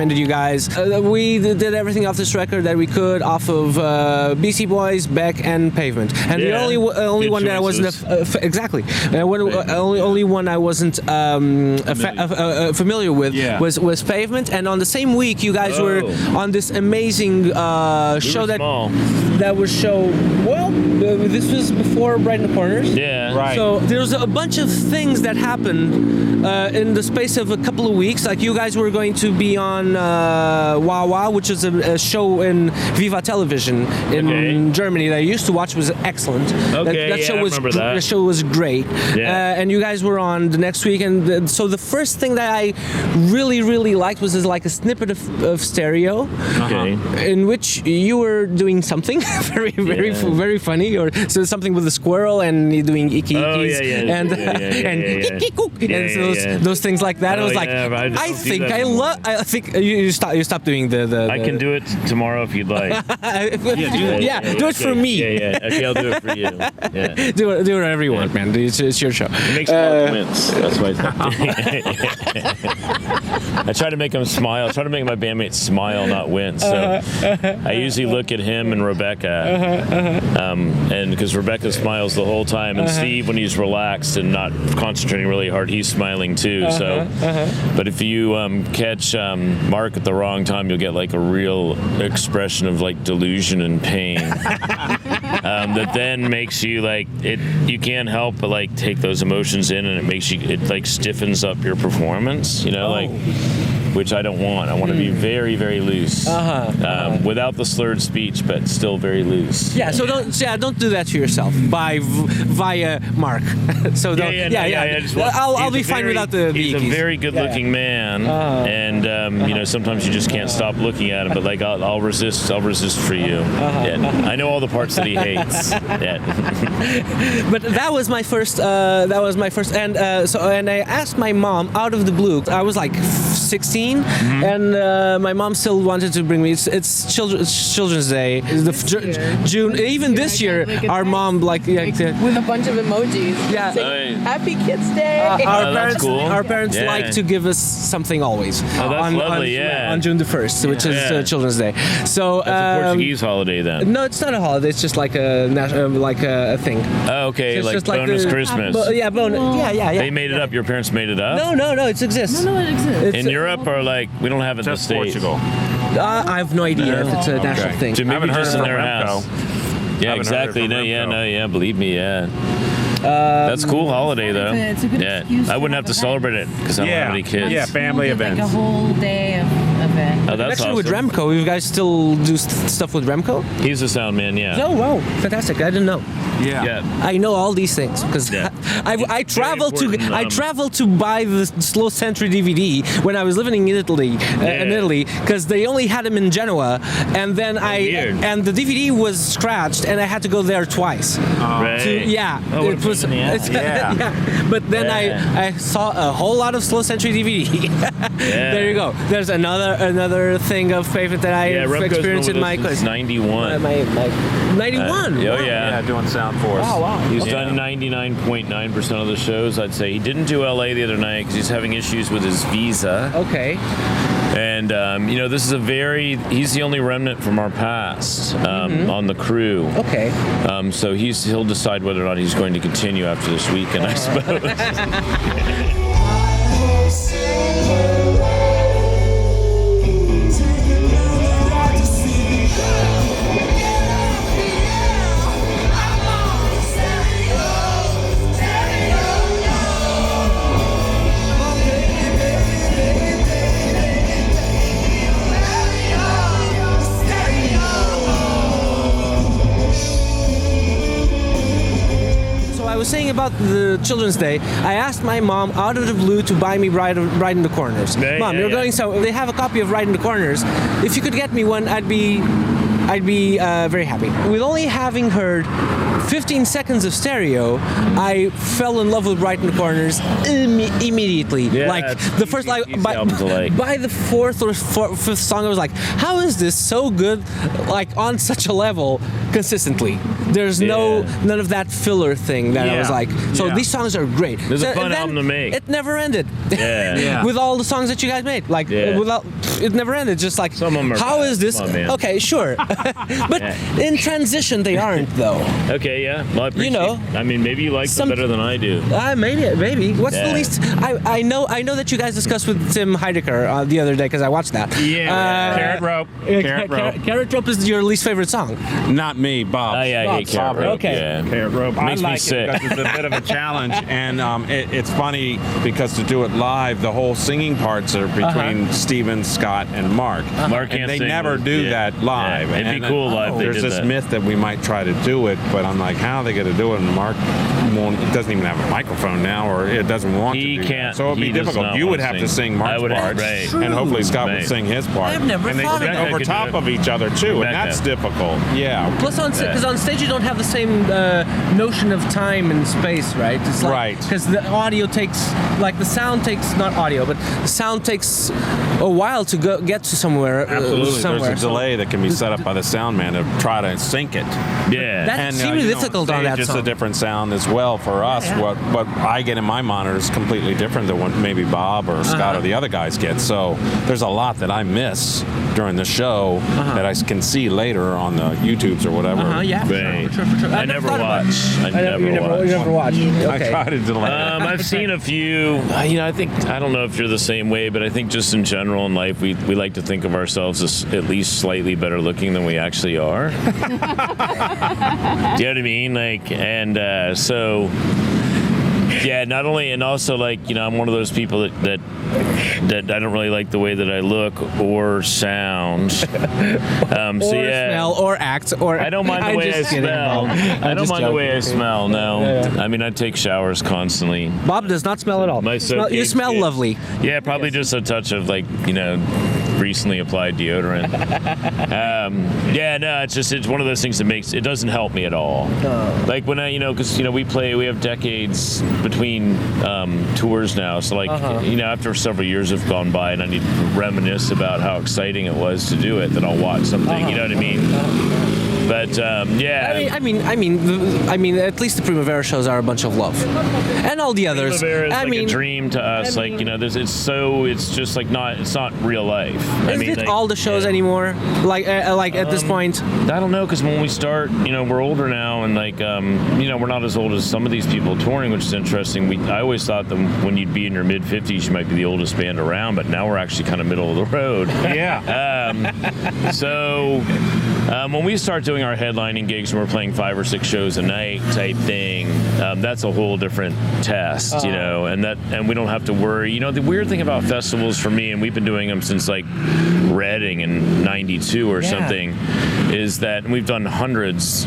[SPEAKER 2] recommended you guys. We did everything off this record that we could off of BC Boys, Beck, and Pavement. And the only
[SPEAKER 1] Good
[SPEAKER 2] one that I wasn't exactly only one I wasn't familiar with was Pavement. And on the same week, you guys were on this amazing show that was this was before Right in the Corners.
[SPEAKER 1] Yeah.
[SPEAKER 3] Right.
[SPEAKER 2] So there's a bunch of things that happened in the space of a couple of weeks. Like you guys were going to be on Wowee, which is a show in Viva Television in Germany that I used to watch. Was excellent.
[SPEAKER 1] Okay,
[SPEAKER 2] that show
[SPEAKER 1] I
[SPEAKER 2] was
[SPEAKER 1] remember that.
[SPEAKER 2] The show was great.
[SPEAKER 1] Yeah.
[SPEAKER 2] And you guys were on the next week, and so the first thing that I really liked was like a snippet of stereo, in which you were doing something very funny, or so something with a squirrel and you're doing icky and those things like that. I was like, I think you stop doing the
[SPEAKER 1] I can do it tomorrow if you'd like.
[SPEAKER 2] do it for me.
[SPEAKER 1] Okay, I'll do it for you. Yeah.
[SPEAKER 2] Do whatever you want, man. It's your show.
[SPEAKER 1] It makes Mark wince. That's why I try to make him smile. I try to make my bandmates smile, not wince. So I usually look at him and Rebecca, and because Rebecca smiles the whole time, and Steve, when he's relaxed and not concentrating really hard, he's smiling too. But if you catch Mark at the wrong time, you'll get like a real expression of like delusion and pain. That then makes you like it. You can't help but like take those emotions in, and it like stiffens up your performance. Which I don't want. I want to be very, very loose, without the slurred speech, but still very loose.
[SPEAKER 2] Yeah. So don't do that to yourself via Mark. So I'll be fine without the.
[SPEAKER 1] He's a very good-looking man, and sometimes you just can't stop looking at him. But like I'll resist for you. I know all the parts that he hates.
[SPEAKER 2] But that was my first. And I asked my mom out of the blue. I was like 16. And my mom still wanted to bring me. It's Children's Day. June. Even this year, our mom
[SPEAKER 4] with a bunch of emojis.
[SPEAKER 2] Yeah.
[SPEAKER 4] Saying, Happy Kids Day.
[SPEAKER 2] Our parents like to give us something always. On June the 1st, which is Children's Day. So
[SPEAKER 1] that's a Portuguese holiday then.
[SPEAKER 2] No, it's not a holiday. It's just like a thing.
[SPEAKER 1] Oh, okay,
[SPEAKER 2] so
[SPEAKER 1] like bonus Christmas.
[SPEAKER 2] Bonus. Yeah.
[SPEAKER 1] They made it up. Your parents made it up.
[SPEAKER 2] No, it exists.
[SPEAKER 6] No, it exists.
[SPEAKER 1] In Europe, or like we don't have it in the States.
[SPEAKER 3] Portugal.
[SPEAKER 2] I have no idea if it's a national thing.
[SPEAKER 1] So maybe
[SPEAKER 3] heard
[SPEAKER 1] just
[SPEAKER 3] it
[SPEAKER 1] in
[SPEAKER 3] from
[SPEAKER 1] their
[SPEAKER 3] Remco.
[SPEAKER 1] house. Yeah, exactly. Believe me, that's a cool holiday though.
[SPEAKER 6] It's a good excuse
[SPEAKER 1] I wouldn't have to celebrate it because I don't have any kids.
[SPEAKER 3] Yeah, family events.
[SPEAKER 6] Like a whole day of event.
[SPEAKER 1] Oh, that's
[SPEAKER 2] Actually, with
[SPEAKER 1] awesome.
[SPEAKER 2] Remco, you guys still do stuff with Remco?
[SPEAKER 1] He's a sound man, yeah.
[SPEAKER 2] Oh, wow, fantastic! I didn't know.
[SPEAKER 3] Yeah.
[SPEAKER 2] I know all these things because I traveled to buy the Slow Century DVD when I was living in Italy, because they only had them in Genoa, and then and the DVD was scratched, and I had to go there twice.
[SPEAKER 1] Right.
[SPEAKER 2] It was. But then I saw a whole lot of Slow Century DVD. There you go. There's another thing of Pavement that I experienced in my
[SPEAKER 1] since 91.
[SPEAKER 2] 91.
[SPEAKER 3] Yeah, doing sound for us.
[SPEAKER 2] Oh, wow.
[SPEAKER 1] He's done 99.9% of the shows, I'd say. He didn't do LA the other night because he's having issues with his visa.
[SPEAKER 2] Okay.
[SPEAKER 1] And, this is he's the only remnant from our past on the crew.
[SPEAKER 2] Okay.
[SPEAKER 1] So he'll decide whether or not he's going to continue after this weekend, I suppose.
[SPEAKER 2] I was saying about the Children's Day, I asked my mom out of the blue to buy me Right in the Corners. Mom, going so they have a copy of Right in the Corners. If you could get me one, I'd be very happy. With only having heard 15 seconds of stereo, I fell in love with Right in the Corners immediately.
[SPEAKER 1] Yeah,
[SPEAKER 2] like the first, by the fourth or fifth song, I was like, how is this so good, like on such a level consistently? there's none of that filler thing that I was like. So these songs are great.
[SPEAKER 1] It's a
[SPEAKER 2] So-
[SPEAKER 1] fun
[SPEAKER 2] and then
[SPEAKER 1] album to make.
[SPEAKER 2] It never ended.
[SPEAKER 1] Yeah.
[SPEAKER 2] With all the songs that you guys made, like without it never ended. Just like
[SPEAKER 1] Some of them are
[SPEAKER 2] how
[SPEAKER 1] bad.
[SPEAKER 2] is this?
[SPEAKER 1] Come on, man.
[SPEAKER 2] Okay, sure, but in transition they aren't though.
[SPEAKER 1] Okay, yeah. Well, I appreciate.
[SPEAKER 2] You know,
[SPEAKER 1] I mean, maybe you like them better than I do.
[SPEAKER 2] Maybe. What's the
[SPEAKER 1] Yeah.
[SPEAKER 2] least? I know that you guys discussed with Tim Heidecker the other day because I watched that.
[SPEAKER 3] Carrot rope. Carrot rope.
[SPEAKER 2] Carrot Rope is your least favorite song.
[SPEAKER 3] Not me, Bob.
[SPEAKER 1] Oh yeah, I hate Carrot Rope.
[SPEAKER 2] Okay.
[SPEAKER 1] Yeah.
[SPEAKER 3] Carrot rope. I
[SPEAKER 1] Makes me
[SPEAKER 3] like
[SPEAKER 1] sick.
[SPEAKER 3] it because it's a bit of a challenge, and it's funny because to do it live, the whole singing parts are between Steven, Scott, and Mark.
[SPEAKER 1] Mark can't
[SPEAKER 3] and they
[SPEAKER 1] sing
[SPEAKER 3] never
[SPEAKER 1] with-
[SPEAKER 3] do
[SPEAKER 1] yeah.
[SPEAKER 3] that live.
[SPEAKER 1] Yeah. It'd be
[SPEAKER 3] And
[SPEAKER 1] cool live if they
[SPEAKER 3] There's
[SPEAKER 1] did
[SPEAKER 3] this
[SPEAKER 1] that.
[SPEAKER 3] myth that we might try to do it, but I'm like, how are they going to do it? And Mark doesn't even have a microphone now, or it doesn't want
[SPEAKER 1] He
[SPEAKER 3] to. Do
[SPEAKER 1] can't-
[SPEAKER 3] That. So it'd be
[SPEAKER 1] he does
[SPEAKER 3] difficult.
[SPEAKER 1] not
[SPEAKER 3] You would
[SPEAKER 1] want
[SPEAKER 3] have
[SPEAKER 1] to
[SPEAKER 3] to
[SPEAKER 1] sing.
[SPEAKER 3] sing Mark's
[SPEAKER 1] I would have-
[SPEAKER 3] parts,
[SPEAKER 1] right.
[SPEAKER 3] and hopefully Scott
[SPEAKER 1] Right.
[SPEAKER 3] would sing his part.
[SPEAKER 2] I've never
[SPEAKER 3] and they
[SPEAKER 2] thought of
[SPEAKER 3] sing
[SPEAKER 1] that.
[SPEAKER 3] over
[SPEAKER 1] Could do
[SPEAKER 3] top
[SPEAKER 1] it.
[SPEAKER 3] of each other too, and
[SPEAKER 1] Rebecca.
[SPEAKER 3] that's difficult. Yeah.
[SPEAKER 2] Plus, because on stage you don't have the same notion of time and space, right? It's like,
[SPEAKER 3] Right.
[SPEAKER 2] Because the audio takes, like the sound takes, not audio, but the sound takes a while to get to somewhere.
[SPEAKER 3] Absolutely.
[SPEAKER 2] somewhere.
[SPEAKER 3] There's a delay that can be set up by the sound man to try to sync it.
[SPEAKER 1] Yeah.
[SPEAKER 2] That's extremely difficult on that
[SPEAKER 3] Just
[SPEAKER 2] song.
[SPEAKER 3] a different sound as well for us.
[SPEAKER 2] Yeah.
[SPEAKER 3] What I get in my monitor is completely different than what maybe Bob or Scott or the other guys get. So there's a lot that I miss during the show that I can see later on the YouTubes or whatever.
[SPEAKER 2] Yeah, for
[SPEAKER 1] Right.
[SPEAKER 2] sure, for sure.
[SPEAKER 1] I never
[SPEAKER 2] thought about it.
[SPEAKER 1] watch. I never
[SPEAKER 2] You
[SPEAKER 1] watch.
[SPEAKER 2] never watched.
[SPEAKER 3] I
[SPEAKER 2] Okay.
[SPEAKER 3] try to delay.
[SPEAKER 1] I've seen a few. I don't know if you're the same way, but I think just in general in life, we like to think of ourselves as at least slightly better looking than we actually are. Do you know what I mean? Like, and so. Yeah, not only, and also like, I'm one of those people that I don't really like the way that I look or sound. So
[SPEAKER 2] Or
[SPEAKER 1] yeah,
[SPEAKER 2] smell, or act, or
[SPEAKER 1] I don't mind the
[SPEAKER 2] I'm
[SPEAKER 1] way I
[SPEAKER 2] just kidding,
[SPEAKER 1] smell.
[SPEAKER 2] Bob.
[SPEAKER 1] I don't
[SPEAKER 2] just
[SPEAKER 1] mind the way I
[SPEAKER 2] joking.
[SPEAKER 1] smell. No,
[SPEAKER 2] Yeah.
[SPEAKER 1] I mean I take showers constantly.
[SPEAKER 2] Bob does not smell at all.
[SPEAKER 1] My
[SPEAKER 2] You
[SPEAKER 1] soap
[SPEAKER 2] you
[SPEAKER 1] game's
[SPEAKER 2] smell
[SPEAKER 1] good.
[SPEAKER 2] lovely.
[SPEAKER 1] Yeah, probably just a touch of recently applied deodorant. Yeah, no, it's one of those things that it doesn't help me at all. Like when because we have decades between tours now, so after several years have gone by and I need to reminisce about how exciting it was to do it, then I'll watch something. You know what I mean? But yeah,
[SPEAKER 2] I mean, at least the Primavera shows are a bunch of love, and all the others.
[SPEAKER 1] Primavera is
[SPEAKER 2] I
[SPEAKER 1] like
[SPEAKER 2] mean,
[SPEAKER 1] a dream to us. It's just like it's not real life.
[SPEAKER 2] Is it all the shows anymore? Like at this point?
[SPEAKER 1] I don't know, because when we start, we're older now, and we're not as old as some of these people touring, which is interesting. I always thought that when you'd be in your mid 50s, you might be the oldest band around, but now we're actually kind of middle of the road.
[SPEAKER 3] Yeah.
[SPEAKER 1] When we start doing our headlining gigs and we're playing 5 or 6 shows a night type thing, that's a whole different test, and we don't have to worry. The weird thing about festivals for me, and we've been doing them since like Reading in '92 or something, is that, and we've done hundreds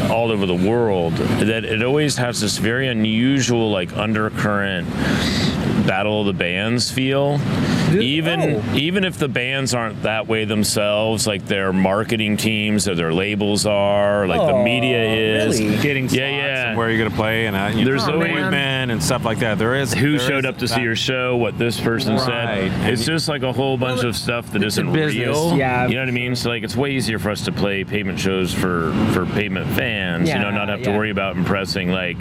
[SPEAKER 1] all over the world, that it always has this very unusual like undercurrent battle of the bands feel. Even if the bands aren't that way themselves, like their marketing teams or their labels are, like the media is.
[SPEAKER 2] Really?
[SPEAKER 3] Getting slots and where you're going to play, and
[SPEAKER 1] There's always-
[SPEAKER 3] equipment and stuff like that.
[SPEAKER 1] Who showed up to see your show, what this person
[SPEAKER 3] Right.
[SPEAKER 1] said. It's just like a whole bunch of stuff that isn't
[SPEAKER 2] business,
[SPEAKER 1] real.
[SPEAKER 2] yeah.
[SPEAKER 1] You know what I mean? So like it's way easier for us to play Pavement shows for Pavement fans, not have to worry about impressing like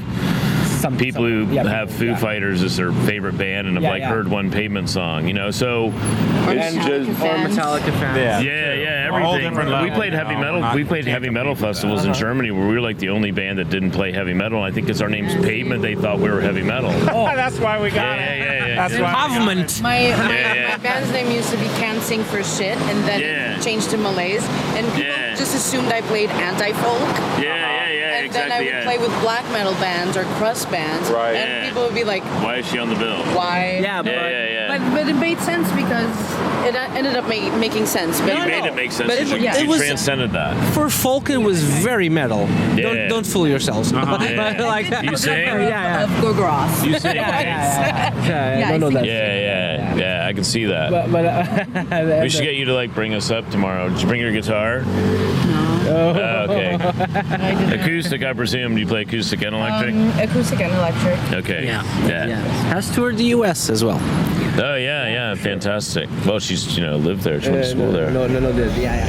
[SPEAKER 1] people who have Foo Fighters as their favorite band and have heard one Pavement song, so it's just
[SPEAKER 2] Or Metallica fans.
[SPEAKER 1] yeah,
[SPEAKER 3] A whole
[SPEAKER 1] everything.
[SPEAKER 3] different level,
[SPEAKER 1] We played heavy metal.
[SPEAKER 3] not-
[SPEAKER 1] We played heavy metal festivals in Germany where we were like the only band that didn't play heavy metal. And I think because our name's Pavement, they thought we were heavy metal.
[SPEAKER 3] That's why we got
[SPEAKER 1] Yeah.
[SPEAKER 3] That's why.
[SPEAKER 2] Pavement.
[SPEAKER 4] My
[SPEAKER 1] Yeah.
[SPEAKER 4] band's name used to be Can't Sing for Shit, and then
[SPEAKER 1] Yeah.
[SPEAKER 4] it changed to Malays. And people
[SPEAKER 1] Yeah.
[SPEAKER 4] just assumed I played anti-folk. And then I would play with black metal bands or crust bands.
[SPEAKER 3] Right.
[SPEAKER 4] And
[SPEAKER 1] Yeah.
[SPEAKER 4] people would be like,
[SPEAKER 1] Why is she on the bill?
[SPEAKER 4] why?
[SPEAKER 2] Yeah, but
[SPEAKER 4] But it made sense because it ended up making sense. But
[SPEAKER 1] You made it make sense.
[SPEAKER 4] But it,
[SPEAKER 1] You
[SPEAKER 2] it was-
[SPEAKER 1] transcended that.
[SPEAKER 2] for folk it was very metal.
[SPEAKER 1] Yeah.
[SPEAKER 2] Don't fool yourselves.
[SPEAKER 1] Yeah.
[SPEAKER 2] But like,
[SPEAKER 1] You sing?
[SPEAKER 2] yeah.
[SPEAKER 4] Of Gorgoroth.
[SPEAKER 1] You sing?
[SPEAKER 2] I don't know that.
[SPEAKER 1] Yeah, I can see that.
[SPEAKER 2] But
[SPEAKER 1] We should get you to like bring us up tomorrow. Did you bring your guitar? No. Okay. Acoustic, I presume. Do you play acoustic and electric?
[SPEAKER 4] Acoustic and electric.
[SPEAKER 1] Okay.
[SPEAKER 2] Yeah.
[SPEAKER 1] Yeah.
[SPEAKER 2] Has toured the U.S. as well.
[SPEAKER 1] Oh yeah. Fantastic. Well, she's lived there. She went to school there.
[SPEAKER 2] No. Yeah.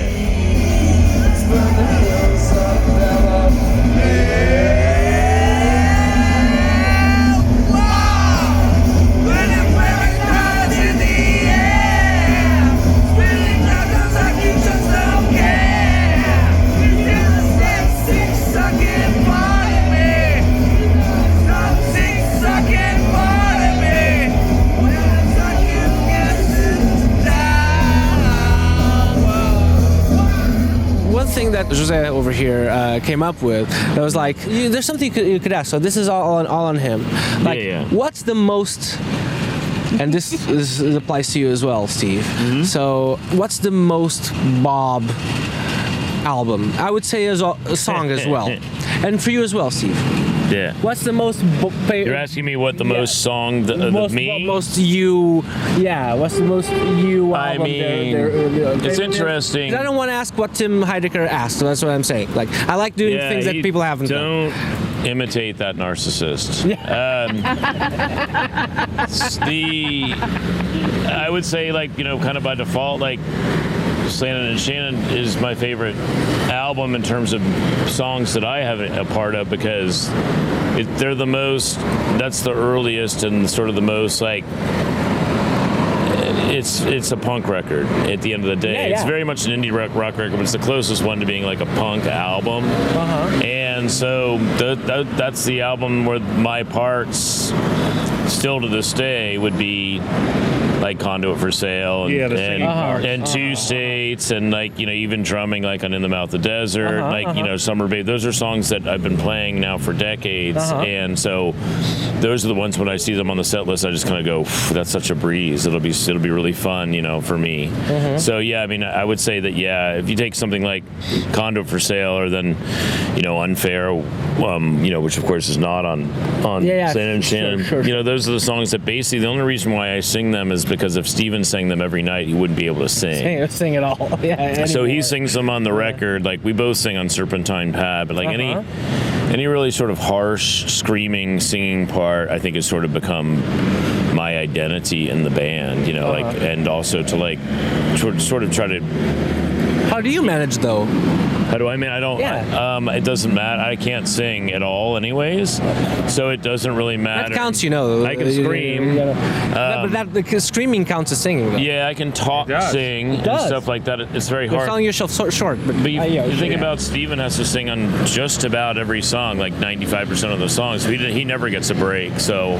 [SPEAKER 2] one thing that Jose over here came up with that was like, there's something you could ask. So this is all on him. Like, what's the most, and this applies to you as well, Steve. Mm-hmm. So what's the most Bob album? I would say as a song as well, and for you as well, Steve.
[SPEAKER 1] Yeah.
[SPEAKER 2] What's the most?
[SPEAKER 1] You're asking me what the most song me?
[SPEAKER 2] Most you. Yeah. What's the most you album?
[SPEAKER 1] I mean, it's interesting.
[SPEAKER 2] I don't want to ask what Tim Heidecker asked. So that's what I'm saying. Like, I like doing things that people haven't done.
[SPEAKER 1] Don't imitate that narcissist. I would say, like, kind of by default, like, Slanted and Shannon is my favorite album in terms of songs that I have a part of, because they're the most, that's the earliest and sort of the most, like, it's a punk record at the end of the day. It's very much an indie rock record, but it's the closest one to being like a punk album. And so that's the album where my parts still to this day would be like Conduit for Sale and Two States, and like, even drumming like on In the Mouth of the Desert, Summer Babe. Those are songs that I've been playing now for decades, and so those are the ones when I see them on the set list, I just kind of go, that's such a breeze. It'll be really fun, for me. So yeah, I mean, I would say that if you take something like Conduit for Sale, or then Unfair, which of course is not on Slanted and Shannon.
[SPEAKER 2] Sure.
[SPEAKER 1] Those are the songs that basically the only reason why I sing them is because if Steven sang them every night, he wouldn't be able to sing.
[SPEAKER 2] Sing it all.
[SPEAKER 1] So he sings them on the record. Like, we both sing on Serpentine Pad, but like any really sort of harsh, screaming, singing part, I think has sort of become my identity in the band, and also to like sort of try to.
[SPEAKER 2] How do you manage though?
[SPEAKER 1] How do I mean? I don't. It doesn't matter. I can't sing at all, anyways. So it doesn't really matter.
[SPEAKER 2] That counts, I can
[SPEAKER 1] scream.
[SPEAKER 2] But screaming counts as singing, though.
[SPEAKER 1] Yeah, I can talk, sing, and stuff like that. It's very hard.
[SPEAKER 2] You're selling yourself short, but
[SPEAKER 1] you think about Steven has to sing on just about every song, like 95% of the songs. So he never gets a break. So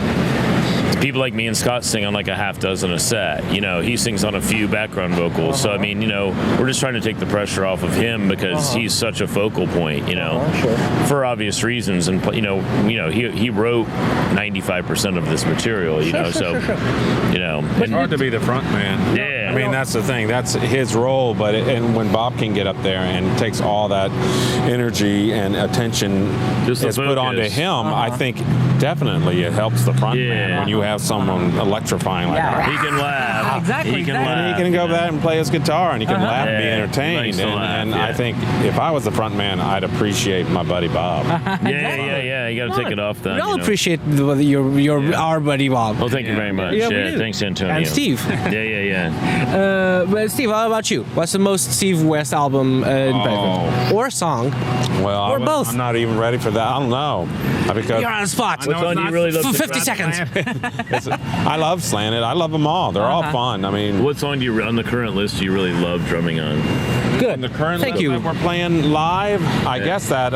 [SPEAKER 1] people like me and Scott sing on like a half dozen a set. He sings on a few background vocals. So I mean, we're just trying to take the pressure off of him because he's such a focal point, for obvious reasons. And he wrote 95% of this material,
[SPEAKER 3] It's hard to be the front man.
[SPEAKER 1] Yeah.
[SPEAKER 3] I mean, that's the thing. That's his role. But and when Bob can get up there and takes all that energy and attention is put onto him, I think definitely it helps the front man when you have someone electrifying like that.
[SPEAKER 1] He can laugh.
[SPEAKER 2] Exactly.
[SPEAKER 1] He can laugh.
[SPEAKER 3] And he can go back and play his guitar, and he can laugh and be entertained. And I think if I was the front man, I'd appreciate my buddy Bob.
[SPEAKER 1] Yeah. You got to take it off then.
[SPEAKER 2] We all appreciate our buddy Bob.
[SPEAKER 1] Well, thank you very much.
[SPEAKER 2] Yeah,
[SPEAKER 1] thanks, Antonio.
[SPEAKER 2] And Steve.
[SPEAKER 1] Yeah.
[SPEAKER 2] But Steve, how about you? What's the most Steve West album in Pavement? Or song?
[SPEAKER 3] Well,
[SPEAKER 2] or both?
[SPEAKER 3] I'm not even ready for that. I don't know. Because
[SPEAKER 2] you're on the spot.
[SPEAKER 1] Which one do you really love?
[SPEAKER 2] For 50 seconds.
[SPEAKER 3] I love Slanted. I love them all. They're all fun. I mean,
[SPEAKER 1] what song do you on the current list do you really love drumming on?
[SPEAKER 2] Good.
[SPEAKER 3] The current
[SPEAKER 2] Thank you.
[SPEAKER 3] that we're playing live, I guess that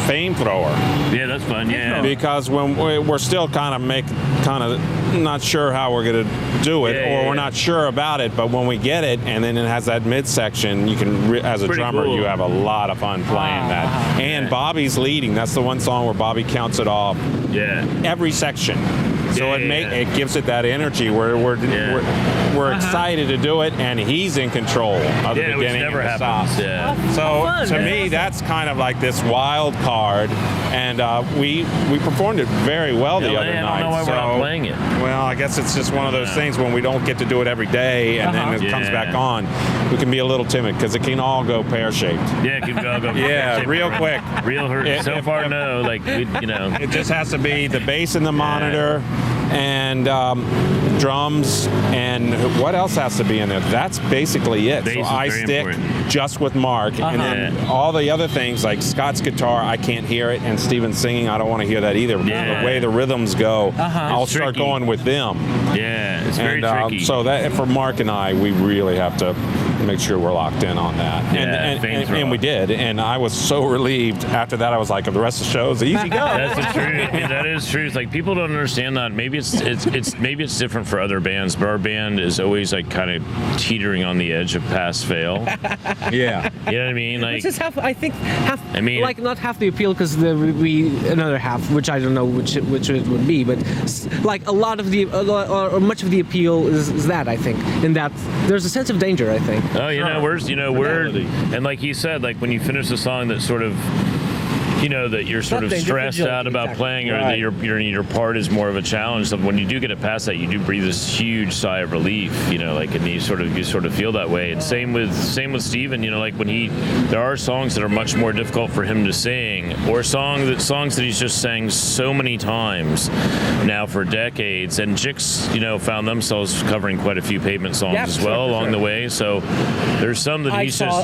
[SPEAKER 3] Fame Thrower.
[SPEAKER 1] Yeah, that's fun. Yeah.
[SPEAKER 3] Because when we're still kind of not sure how we're going to do it, or we're not sure about it, but when we get it, and then it has that midsection, you can, as a drummer, you have a lot of fun playing that. And Bobby's leading. That's the one song where Bobby counts it off.
[SPEAKER 1] Yeah.
[SPEAKER 3] Every section. So it gives it that energy where we're excited to do it, and he's in control of the beginning and the stop. So to me, that's kind of like this wild card, and we performed it very well the other night.
[SPEAKER 1] I don't know why we're not playing it.
[SPEAKER 3] Well, I guess it's just one of those things when we don't get to do it every day, and then it comes back on. We can be a little timid because it can all go pear-shaped.
[SPEAKER 1] Yeah, it can all go
[SPEAKER 3] pear-shaped. Real quick.
[SPEAKER 1] Real hurt. So far, no. Like,
[SPEAKER 3] It just has to be the bass in the monitor, and drums, and what else has to be in there? That's basically it. So I stick just with Mark, and then all the other things like Scott's guitar, I can't hear it, and Steven's singing, I don't want to hear that either. The way the rhythms go, I'll start going with them.
[SPEAKER 1] Yeah, it's very tricky.
[SPEAKER 3] So that for Mark and I, we really have to make sure we're locked in on that. And we did. And I was so relieved after that. I was like, the rest of the show is easy go.
[SPEAKER 1] That's the truth. That is true. It's like people don't understand that. Maybe it's different for other bands, but our band is always like kind of teetering on the edge of pass fail.
[SPEAKER 3] Yeah.
[SPEAKER 1] You know what I mean? Like,
[SPEAKER 2] this is half. I think half.
[SPEAKER 1] I mean,
[SPEAKER 2] like not half the appeal because we another half, which I don't know which it would be, but like a lot of the or much of the appeal is that I think in that there's a sense of danger. I think.
[SPEAKER 1] Oh, we're and like he said, like when you finish a song that sort of. That you're sort of stressed out about playing, or that your part is more of a challenge. So when you do get it past that, you do breathe this huge sigh of relief. And you sort of feel that way. And same with Steven. Like when there are songs that are much more difficult for him to sing, or songs that he's just sang so many times now for decades. And Jix, found themselves covering quite a few Pavement songs as well along the way. So there's some that I saw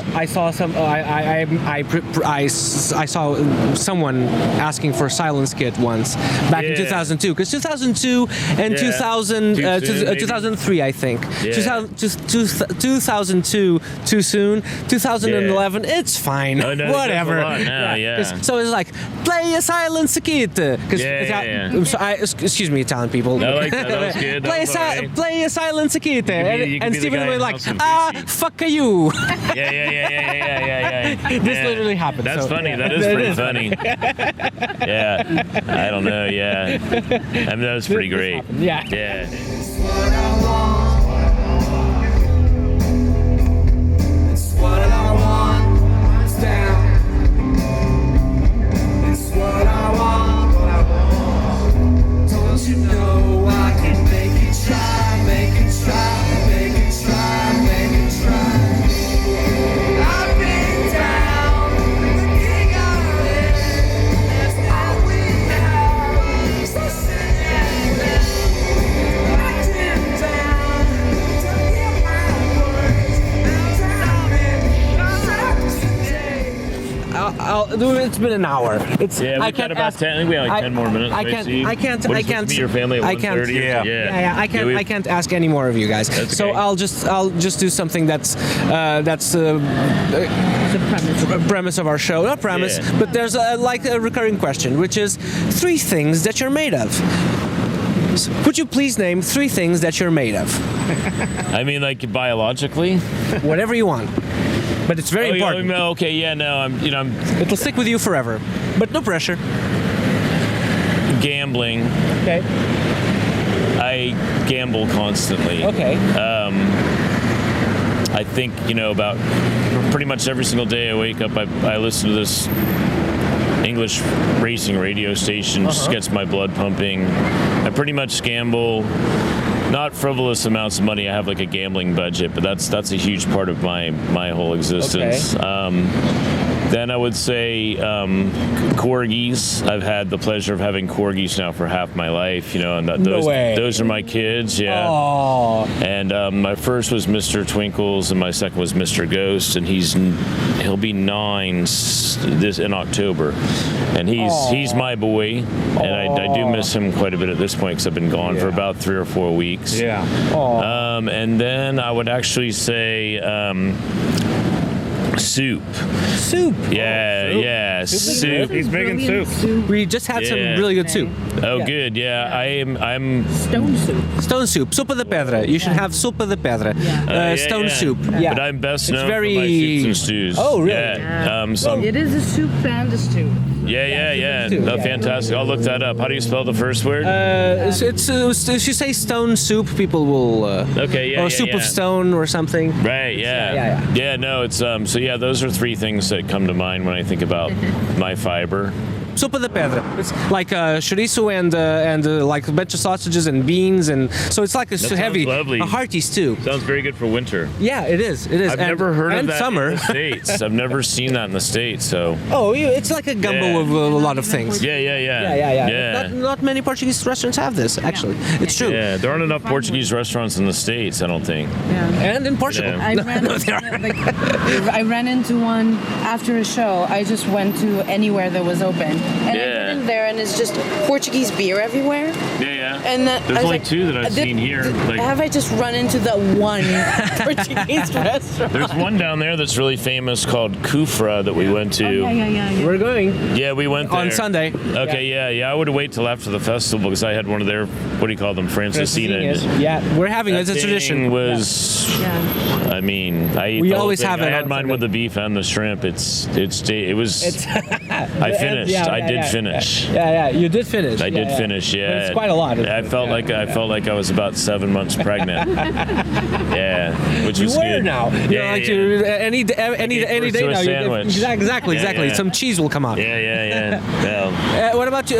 [SPEAKER 1] someone asking for a silence kit once back in 2002, because 2002 and 2003 I think 2002 too soon, 2011 it's fine, whatever. So it's like play a silence kit because excuse me Italian people, I like that. That was good.
[SPEAKER 2] play a silence kit, and Steven was like fuck you. This literally happened.
[SPEAKER 1] That's funny. That is pretty funny. Yeah, I don't know. Yeah, that was pretty great.
[SPEAKER 2] Yeah.
[SPEAKER 5] It's what I want. It's what I want. It's down. It's what I want. Don't you know I can make it try, make it try, make it try, make it try. I've been down, the king of it. That's all we have. So sing it. I've been down to hear my words. Now tell me,
[SPEAKER 2] it's been an hour.
[SPEAKER 1] We've got about 10. I think we have like 10 more minutes.
[SPEAKER 2] I can't.
[SPEAKER 1] Meet your family at 1:30.
[SPEAKER 2] Yeah. I can't ask any more of you guys.
[SPEAKER 1] That's
[SPEAKER 2] so
[SPEAKER 1] okay.
[SPEAKER 2] I'll just do something that's the premise of our show. Not premise, but there's a recurring question, which is 3 things that you're made of. Would you please name 3 things that you're made of?
[SPEAKER 1] I mean, like biologically.
[SPEAKER 2] Whatever you want. But it's very important.
[SPEAKER 1] Okay, yeah, no, I'm.
[SPEAKER 2] It'll stick with you forever, but no pressure.
[SPEAKER 1] Gambling.
[SPEAKER 2] Okay.
[SPEAKER 1] I gamble constantly.
[SPEAKER 2] Okay.
[SPEAKER 1] I think about pretty much every single day I wake up, I listen to this English racing radio station. Just gets my blood pumping. I pretty much gamble. Not frivolous amounts of money. I have like a gambling budget, but that's a huge part of my whole existence.
[SPEAKER 2] Okay.
[SPEAKER 1] Then I would say corgis. I've had the pleasure of having corgis now for half my life. And those are my kids. Yeah.
[SPEAKER 2] Aww.
[SPEAKER 1] And my first was Mr. Twinkles, and my second was Mr. Ghost, and he'll be 9 in October, and he's my boy, and I do miss him quite a bit at this point because I've been gone for about 3 or 4 weeks.
[SPEAKER 3] Yeah.
[SPEAKER 1] And then I would actually say soup. Yeah, soup.
[SPEAKER 3] He's making soup.
[SPEAKER 2] We just had some really good soup.
[SPEAKER 1] Oh, good. Yeah, I'm
[SPEAKER 6] Stone soup.
[SPEAKER 2] Stone soup, sopa de pedra. You should have sopa de pedra. Stone soup. Yeah.
[SPEAKER 1] But I'm best known
[SPEAKER 2] very...
[SPEAKER 1] for my soups and stews.
[SPEAKER 2] Oh, really?
[SPEAKER 1] Yeah.
[SPEAKER 6] It is a soup and a stew.
[SPEAKER 1] Yeah. Oh, fantastic. I'll look that up. How do you spell the first word?
[SPEAKER 2] It's if you say stone soup, people will. Or soup of stone or something.
[SPEAKER 1] Right. Yeah. Yeah. No, it's so yeah. Those are 3 things that come to mind when I think about my fiber.
[SPEAKER 2] Sopa de pedra. It's like chorizo and like a bunch of sausages and beans, and so it's like a heavy,
[SPEAKER 1] lovely.
[SPEAKER 2] a hearty stew.
[SPEAKER 1] Sounds very good for winter.
[SPEAKER 2] Yeah, it is.
[SPEAKER 1] I've never heard of that
[SPEAKER 2] summer.
[SPEAKER 1] in the States. I've never seen that in the States. So.
[SPEAKER 2] Oh, it's like a gumbo of a lot of things.
[SPEAKER 1] Yeah.
[SPEAKER 2] Not many Portuguese restaurants have this, actually. It's true.
[SPEAKER 1] Yeah, there aren't enough Portuguese restaurants in the States, I don't think.
[SPEAKER 6] Yeah.
[SPEAKER 2] And in Portugal.
[SPEAKER 1] Yeah.
[SPEAKER 6] I ran into one after a show. I just went to anywhere that was open.
[SPEAKER 4] And I
[SPEAKER 1] Yeah.
[SPEAKER 4] get in there, and it's just Portuguese beer everywhere.
[SPEAKER 1] Yeah.
[SPEAKER 4] And then
[SPEAKER 1] There's
[SPEAKER 4] I was
[SPEAKER 1] only
[SPEAKER 4] like,
[SPEAKER 1] two that I've seen here. Like,
[SPEAKER 4] have I just run into the one Portuguese restaurant?
[SPEAKER 1] there's one down there that's really famous called Kufra that we went to.
[SPEAKER 6] Yeah.
[SPEAKER 2] We're going
[SPEAKER 1] Yeah, we went there
[SPEAKER 2] on Sunday.
[SPEAKER 1] Okay, yeah. I would wait till after the festival because I had one of their, what do you call them, Francesinha.
[SPEAKER 2] Yeah, we're having it. It's a
[SPEAKER 1] That
[SPEAKER 2] tradition.
[SPEAKER 1] thing was, I mean, I ate
[SPEAKER 2] We
[SPEAKER 1] the whole
[SPEAKER 2] always
[SPEAKER 1] thing.
[SPEAKER 2] have it
[SPEAKER 1] I had
[SPEAKER 2] on
[SPEAKER 1] mine
[SPEAKER 2] Sunday.
[SPEAKER 1] with the beef and the shrimp. It was. I finished. I did finish.
[SPEAKER 2] Yeah, you did finish.
[SPEAKER 1] I did finish.
[SPEAKER 2] But
[SPEAKER 1] Yeah,
[SPEAKER 2] it's quite a lot.
[SPEAKER 1] I felt like I was about 7 months pregnant. Yeah, which
[SPEAKER 2] You
[SPEAKER 1] was
[SPEAKER 2] were
[SPEAKER 1] good.
[SPEAKER 2] now.
[SPEAKER 1] Yeah,
[SPEAKER 2] Like
[SPEAKER 1] yeah.
[SPEAKER 2] any day
[SPEAKER 1] to a
[SPEAKER 2] now.
[SPEAKER 1] sandwich.
[SPEAKER 2] Exactly.
[SPEAKER 1] Yeah.
[SPEAKER 2] Some cheese will come out.
[SPEAKER 1] Yeah. Well,
[SPEAKER 2] What about you?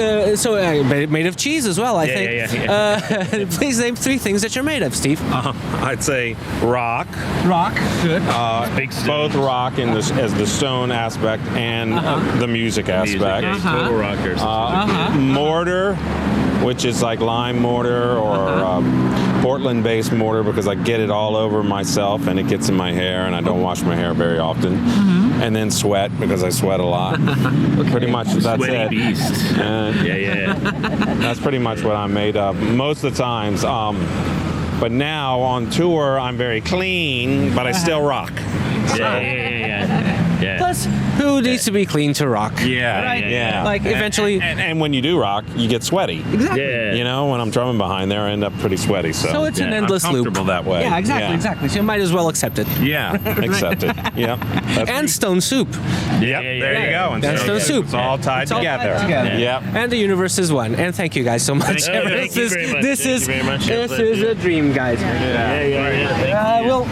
[SPEAKER 2] Made of cheese as well, I think.
[SPEAKER 1] yeah.
[SPEAKER 2] Please name 3 things that you're made of, Steve.
[SPEAKER 3] I'd say rock.
[SPEAKER 2] Rock. Good.
[SPEAKER 1] big stones.
[SPEAKER 3] Both rock in this as the stone aspect and the music
[SPEAKER 1] Music,
[SPEAKER 3] aspect.
[SPEAKER 1] yeah, total rockers.
[SPEAKER 3] Mortar, which is like lime mortar or Portland-based mortar, because I get it all over myself and it gets in my hair, and I don't wash my hair very often. And then sweat, because I sweat a lot. Pretty much that's
[SPEAKER 1] Sweaty
[SPEAKER 3] it.
[SPEAKER 1] beast. Yeah.
[SPEAKER 3] That's pretty much what I'm made of most of the times. But now on tour, I'm very clean, but I still rock.
[SPEAKER 1] Yeah.
[SPEAKER 2] Plus, who needs to be clean to rock?
[SPEAKER 3] Yeah,
[SPEAKER 2] Right?
[SPEAKER 3] yeah.
[SPEAKER 2] Like, eventually-
[SPEAKER 3] and when you do rock, you get sweaty.
[SPEAKER 2] Exactly.
[SPEAKER 1] Yeah.
[SPEAKER 3] You know, when I'm drumming behind there, I end up pretty sweaty. So,
[SPEAKER 2] So it's an endless
[SPEAKER 3] I'm
[SPEAKER 2] loop.
[SPEAKER 3] comfortable that way.
[SPEAKER 2] Yeah, exactly. So you might as well accept it.
[SPEAKER 3] Yeah, accept it. Yeah.
[SPEAKER 2] And stone soup.
[SPEAKER 3] Yep, there you go.
[SPEAKER 2] And stone soup.
[SPEAKER 3] It's all tied
[SPEAKER 2] It's all
[SPEAKER 3] together.
[SPEAKER 2] tied together.
[SPEAKER 3] Yep.
[SPEAKER 2] And the universe is one. And thank you guys so much.
[SPEAKER 1] Thank you very much.
[SPEAKER 2] This
[SPEAKER 1] Thank you very much.
[SPEAKER 2] is a dream, guys.
[SPEAKER 1] Yeah. Thank you.
[SPEAKER 2] Well,